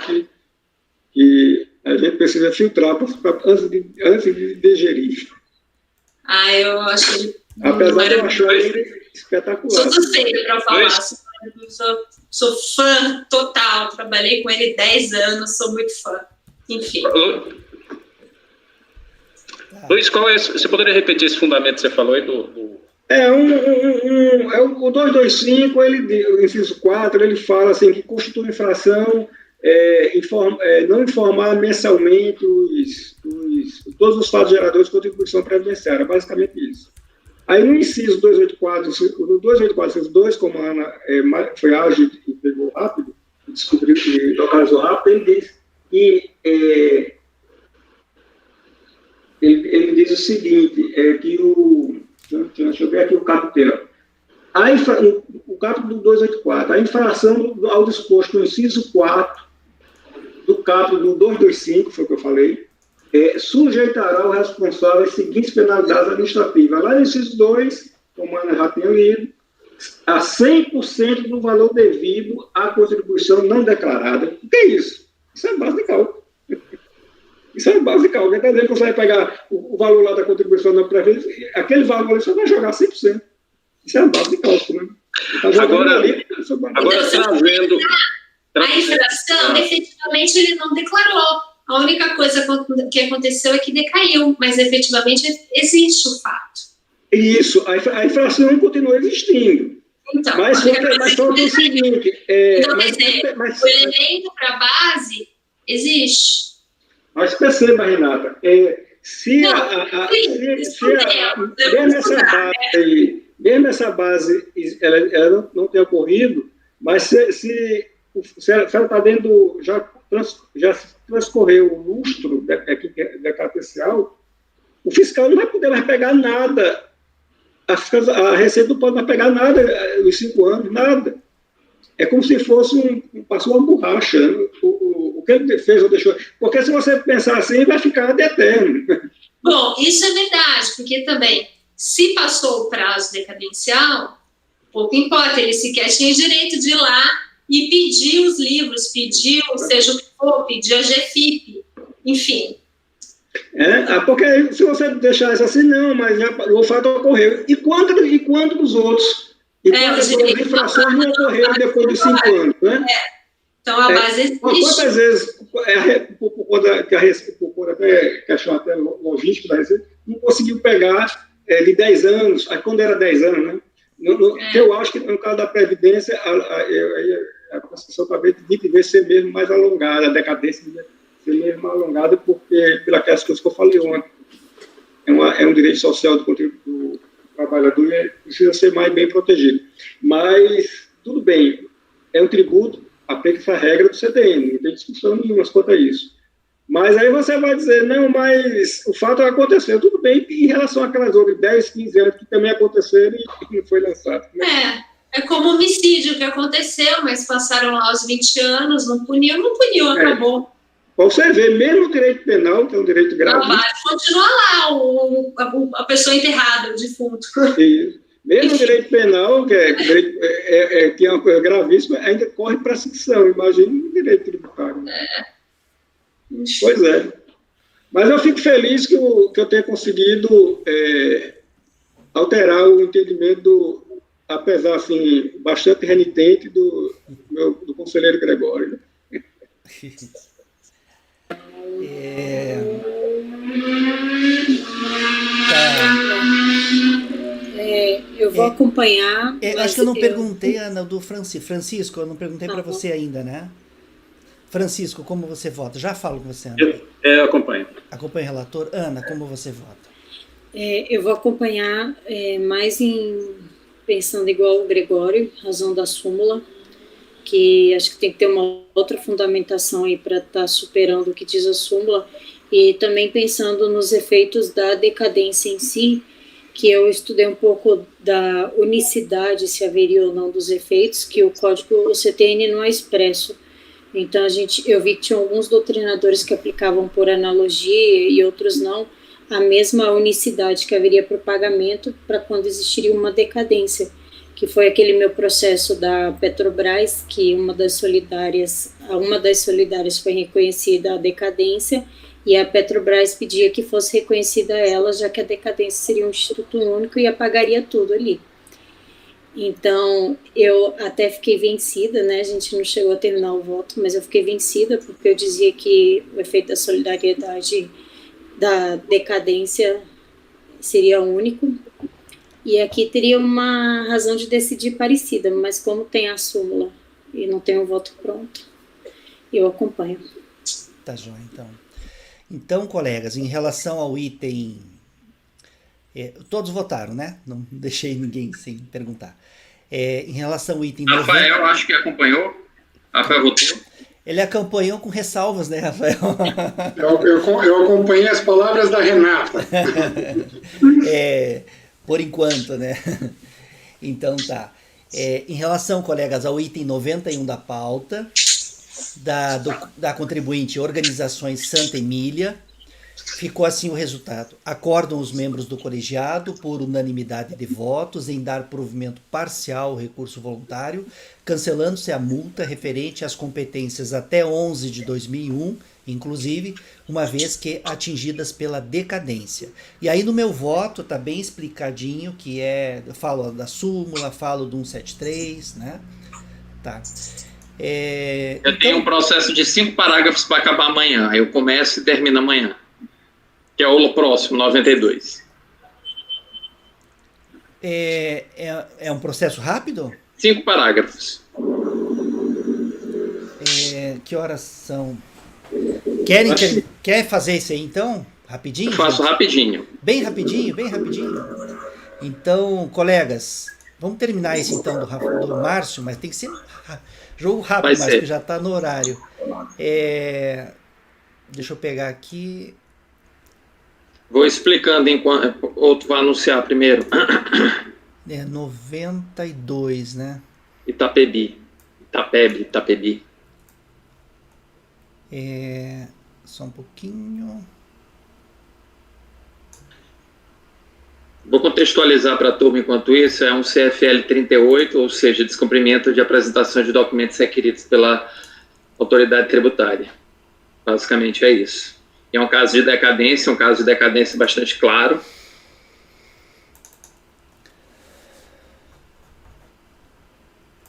que a gente precisa filtrar antes de digerir. Eu acho ele apesar de eu achar ele espetacular. Sou suspeita para falar. Sou fã total. Trabalhei com ele 10 anos, sou muito fã. Enfim. Luiz, você poderia repetir esse fundamento que você falou aí do... o 225, o inciso 4, ele fala assim, que constitui infração não informar mensalmente todos os fatos geradores de contribuição previdenciária, basicamente isso. Aí no inciso 284, inciso 2, como a Ana foi ágil e pegou rápido, descobriu e localizou rápido, ele diz que ele diz o seguinte, que deixa eu ver aqui o caput dela. O caput do 284, a infração ao disposto no inciso 4 do caput do 225, foi o que eu falei, sujeitará o responsável às seguintes penalidades administrativas. Lá no inciso 2, como a Ana já tinha lido, a 100% do valor devido à contribuição não declarada. O que é isso? Isso é base de cálculo. Isso é base de cálculo. Quer dizer que você vai pegar o valor lá da contribuição não prevista, aquele valor ali você vai jogar 100%. Isso é a base de cálculo, né? Agora trazendo... A infração, efetivamente, ele não declarou. A única coisa que aconteceu é que decaiu, mas efetivamente existe o fato. Isso, a infração continua existindo. Então, mas só que é o seguinte... o elemento para a base existe. Mas perceba, Renata, mesmo essa base ela não tem ocorrido, mas se ela está dentro, já transcorreu o lustro decadencial, o fiscal não vai poder mais pegar nada, a Receita não pode mais pegar nada nos 5 anos, nada. É como se fosse passou uma borracha. O que ele fez ou deixou. Porque se você pensar assim, vai ficar de eterno. Bom, isso é verdade, porque também, se passou o prazo decadencial, pouco importa, ele sequer tinha direito de ir lá e pedir os livros, pedir, seja o que for, pedir a GFIP, enfim. Porque se você deixar isso assim, não, mas o fato ocorreu. E quanto dos outros? E quantas infrações não ocorreram depois de 5 anos, né? Então, a base existe. Quantas vezes, por até questão até logística da Receita, não conseguiu pegar de 10 anos, aí quando era 10 anos, né? Eu acho que no caso da Previdência, a Constituição talvez devia ser mesmo mais alongada, a decadência devia ser mesmo alongada, porque, pelas coisas que eu falei ontem, é um direito social do trabalhador e precisa ser mais bem protegido. Mas, tudo bem, é um tributo, aplica-se a regra do CDN, não tem discussão nenhuma quanto a isso. Mas aí você vai dizer, não, mas o fato aconteceu, tudo bem, em relação àquelas outras 10, 15 anos que também aconteceram e não foi lançado. Né? É como homicídio que aconteceu, mas passaram lá os 20 anos, não puniu, acabou. Para você ver, mesmo o direito penal, que é um direito grave... Vai continuar lá, a pessoa enterrada, o defunto. Isso. Mesmo o direito penal, que é uma coisa gravíssima, ainda corre para a ficção. Imagina o direito tributário. Pois é. Mas eu fico feliz que eu tenha conseguido alterar o entendimento apesar, assim, bastante renitente do conselheiro Gregório. Eu vou acompanhar. Acho que eu não perguntei, Ana, do Francisco, eu não perguntei para você ainda, né? Francisco, como você vota? Já falo com você, Ana. Eu acompanho. Acompanha o relator. Ana, como você vota? Eu vou acompanhar mais pensando igual o Gregório, razão da súmula, que acho que tem que ter uma outra fundamentação aí para estar superando o que diz a súmula, e também pensando nos efeitos da decadência em si, que eu estudei um pouco da unicidade, se haveria ou não dos efeitos, que o código, o CTN não é expresso. Então, eu vi que tinha alguns doutrinadores que aplicavam por analogia e outros não, a mesma unicidade que haveria para o pagamento para quando existiria uma decadência, que foi aquele meu processo da Petrobras, que uma das solidárias foi reconhecida a decadência, e a Petrobras pedia que fosse reconhecida ela, já que a decadência seria um instituto único e apagaria tudo ali. Então, eu até fiquei vencida, né? A gente não chegou a terminar o voto, mas eu fiquei vencida porque eu dizia que o efeito da solidariedade da decadência seria único. E aqui teria uma razão de decidir parecida, mas como tem a súmula e não tem o voto pronto, eu acompanho. Tá joia, então. Então, colegas, em relação ao item... todos votaram, né? Não deixei ninguém sem perguntar. Em relação ao item... Rafael, acho que acompanhou. Rafael votou. Ele acompanhou com ressalvas, né, Rafael? Eu acompanhei as palavras da Renata. Por enquanto, né? Então tá. Em relação, colegas, ao item 91 da pauta, da contribuinte Organizações Santa Emília, ficou assim o resultado. Acordam os membros do colegiado, por unanimidade de votos, em dar provimento parcial ao recurso voluntário, cancelando-se a multa referente às competências até 11 de 2001, inclusive, uma vez que atingidas pela decadência. E aí no meu voto está bem explicadinho, que eu falo da súmula, falo do 173, né? Tá. Eu tenho um processo de 5 parágrafos para acabar amanhã. Eu começo e termino amanhã. Que é o próximo, 92. É um processo rápido? 5 parágrafos. Que horas são? Quer fazer isso aí então? Rapidinho? Eu faço rapidinho. Bem rapidinho, bem rapidinho. Então, colegas, vamos terminar esse então do Márcio, mas tem que ser jogo rápido, Márcio, que já está no horário. Deixa eu pegar aqui. Vou explicando enquanto outro vai anunciar primeiro. 92, né? Itapebi. Só um pouquinho. Vou contextualizar para a turma enquanto isso. É um CFL 38, ou seja, descumprimento de apresentação de documentos requeridos pela autoridade tributária. Basicamente é isso. É um caso de decadência, bastante claro.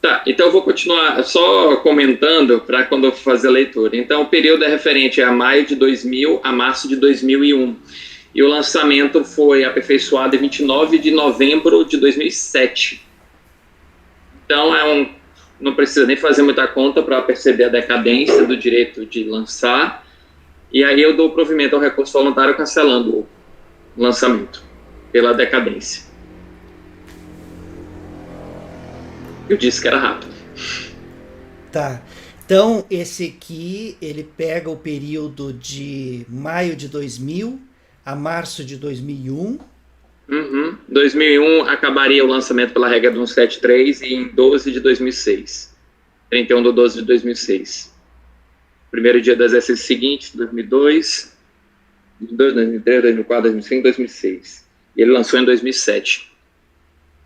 Tá, então eu vou continuar só comentando para quando eu for fazer a leitura. Então, o período é referente a maio de 2000 a março de 2001. E o lançamento foi aperfeiçoado em 29 de novembro de 2007. Então, não precisa nem fazer muita conta para perceber a decadência do direito de lançar. E aí eu dou provimento ao recurso voluntário cancelando o lançamento pela decadência. Eu disse que era rápido. Tá. Então, esse aqui, ele pega o período de maio de 2000 a março de 2001. 2001 acabaria o lançamento pela regra do 173 e em 12 de 2006. 31 de 12 de 2006. Primeiro dia do exercício seguinte, 2002, 2003, 2004, 2005, 2006. E ele lançou em 2007.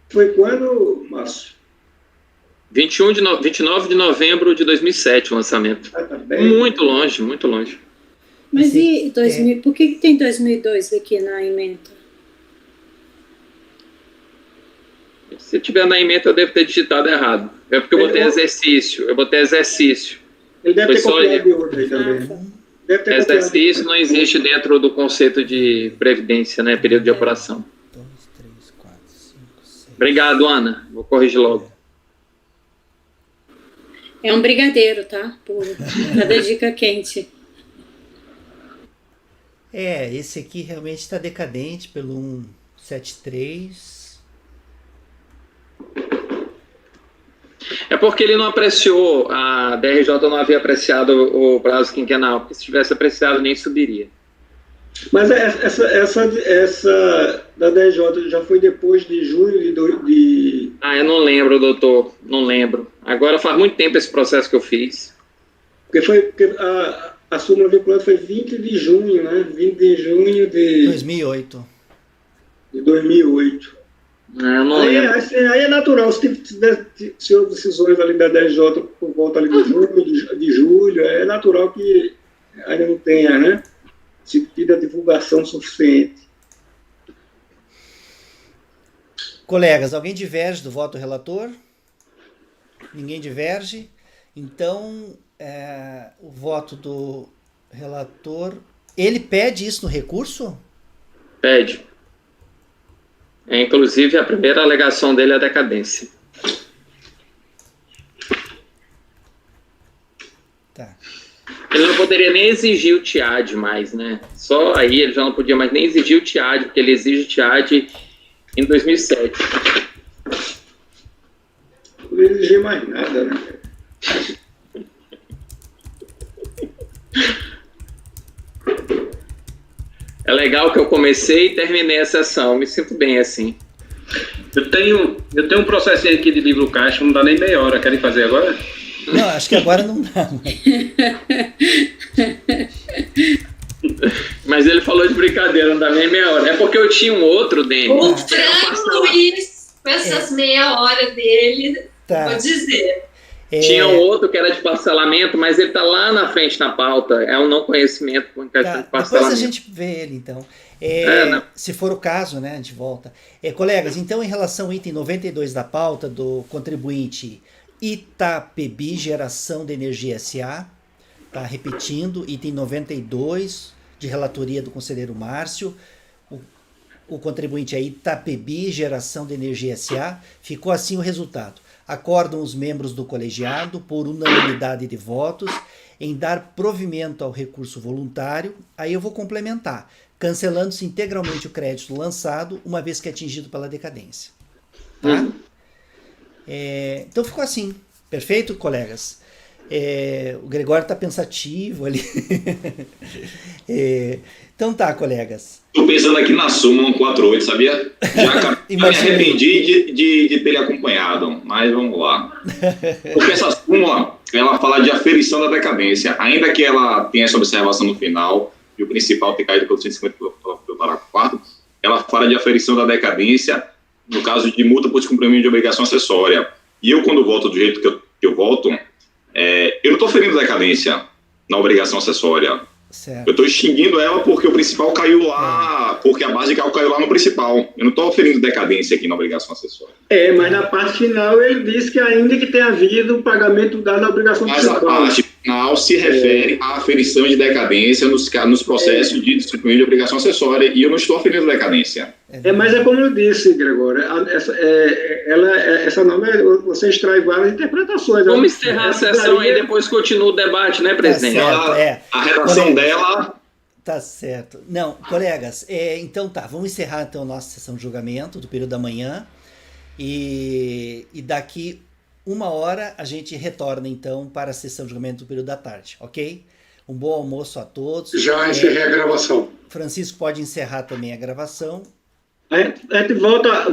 Foi quando, Márcio? 29 de novembro de 2007 o lançamento. Muito longe, muito longe. Mas e 2000, por que tem 2002 aqui na emenda? Se tiver na emenda, eu devo ter digitado errado. É porque eu botei exercício. Ele deve Foi ter só copiado ele. de outro aí também. Deve ter copiado. Exercício não existe dentro do conceito de previdência, né? Período de apuração. 2, 3, 4, 5, 6. Obrigado, Ana. Vou corrigir logo. É um brigadeiro, tá? Por cada dica quente. Esse aqui realmente está decadente pelo 173. É porque ele não apreciou, a DRJ não havia apreciado o prazo quinquenal, porque se tivesse apreciado nem subiria. Mas essa da DJ já foi depois de junho de... Eu não lembro, doutor, não lembro. Agora faz muito tempo esse processo que eu fiz. Porque a súmula vinculante foi 20 de junho, né? 20 de junho de 2008. De 2008. Eu não lembro. Aí é natural, se houve decisões ali da DJ por volta ali de junho, de julho, é natural que ainda não tenha, né? Se tiver divulgação suficiente. Colegas, alguém diverge do voto do relator? Ninguém diverge? Então, o voto do relator... Ele pede isso no recurso? Pede. Inclusive, a primeira alegação dele é a decadência. Tá. Ele não poderia nem exigir o TIAD mais, né? Só aí ele já não podia mais nem exigir o TIAD, porque ele exige o TIAD em 2007. Não podia exigir mais nada, né? É legal que eu comecei e terminei a sessão, me sinto bem assim. Eu tenho um processinho aqui de livro caixa, não dá nem meia hora. Querem fazer agora? Não, acho que agora não dá. Mas ele falou de brincadeira, não dá nem meia hora. É porque eu tinha um outro, Denis. O Franco Luiz, com essas meia hora dele, vou dizer. Tinha um outro que era de parcelamento, mas ele está lá na frente na pauta. É um não conhecimento com questão de parcelamento. Depois a gente vê ele, então. Se for o caso, né, a gente volta. Colegas, então, em relação ao item 92 da pauta do contribuinte Itapebi Geração de Energia S.A., tá repetindo, item 92, de relatoria do conselheiro Márcio, o contribuinte é Itapebi Geração de Energia S.A., ficou assim o resultado. Acordam os membros do colegiado, por unanimidade de votos, em dar provimento ao recurso voluntário, aí eu vou complementar, cancelando-se integralmente o crédito lançado, uma vez que é atingido pela decadência. Tá? Então ficou assim. Perfeito, colegas? O Gregório está pensativo ali. Então tá, colegas. Estou pensando aqui na súmula 148, sabia? Já me arrependi de ter lhe acompanhado, mas vamos lá. Porque essa súmula, ela fala de aferição da decadência, ainda que ela tenha essa observação no final, e o principal ter caído pelo 150 pelo parágrafo 4º, ela fala de aferição da decadência no caso de multa por descumprimento de obrigação acessória. E eu, quando voto do jeito que eu voto, eu não estou ferindo decadência na obrigação acessória. Certo. Eu estou extinguindo ela porque o principal caiu lá, porque a base de cálculo caiu lá no principal. Eu não estou oferindo decadência aqui na obrigação acessória. Mas na parte final ele diz que ainda que tenha havido o pagamento dado na obrigação principal. Mas a parte final se refere à aferição de decadência nos processos de descumprimento de obrigação acessória, e eu não estou oferindo decadência. Mas é como eu disse, Gregório, essa norma, você extrai várias interpretações. Vamos encerrar a sessão e depois continua o debate, né, presidente? Tá certo, a redação dela... Tá certo. Não, colegas, então tá, vamos encerrar então a nossa sessão de julgamento do período da manhã, e daqui 1 hora a gente retorna então para a sessão de julgamento do período da tarde, ok? Um bom almoço a todos. Já encerrei a gravação. Francisco pode encerrar também a gravação. A gente volta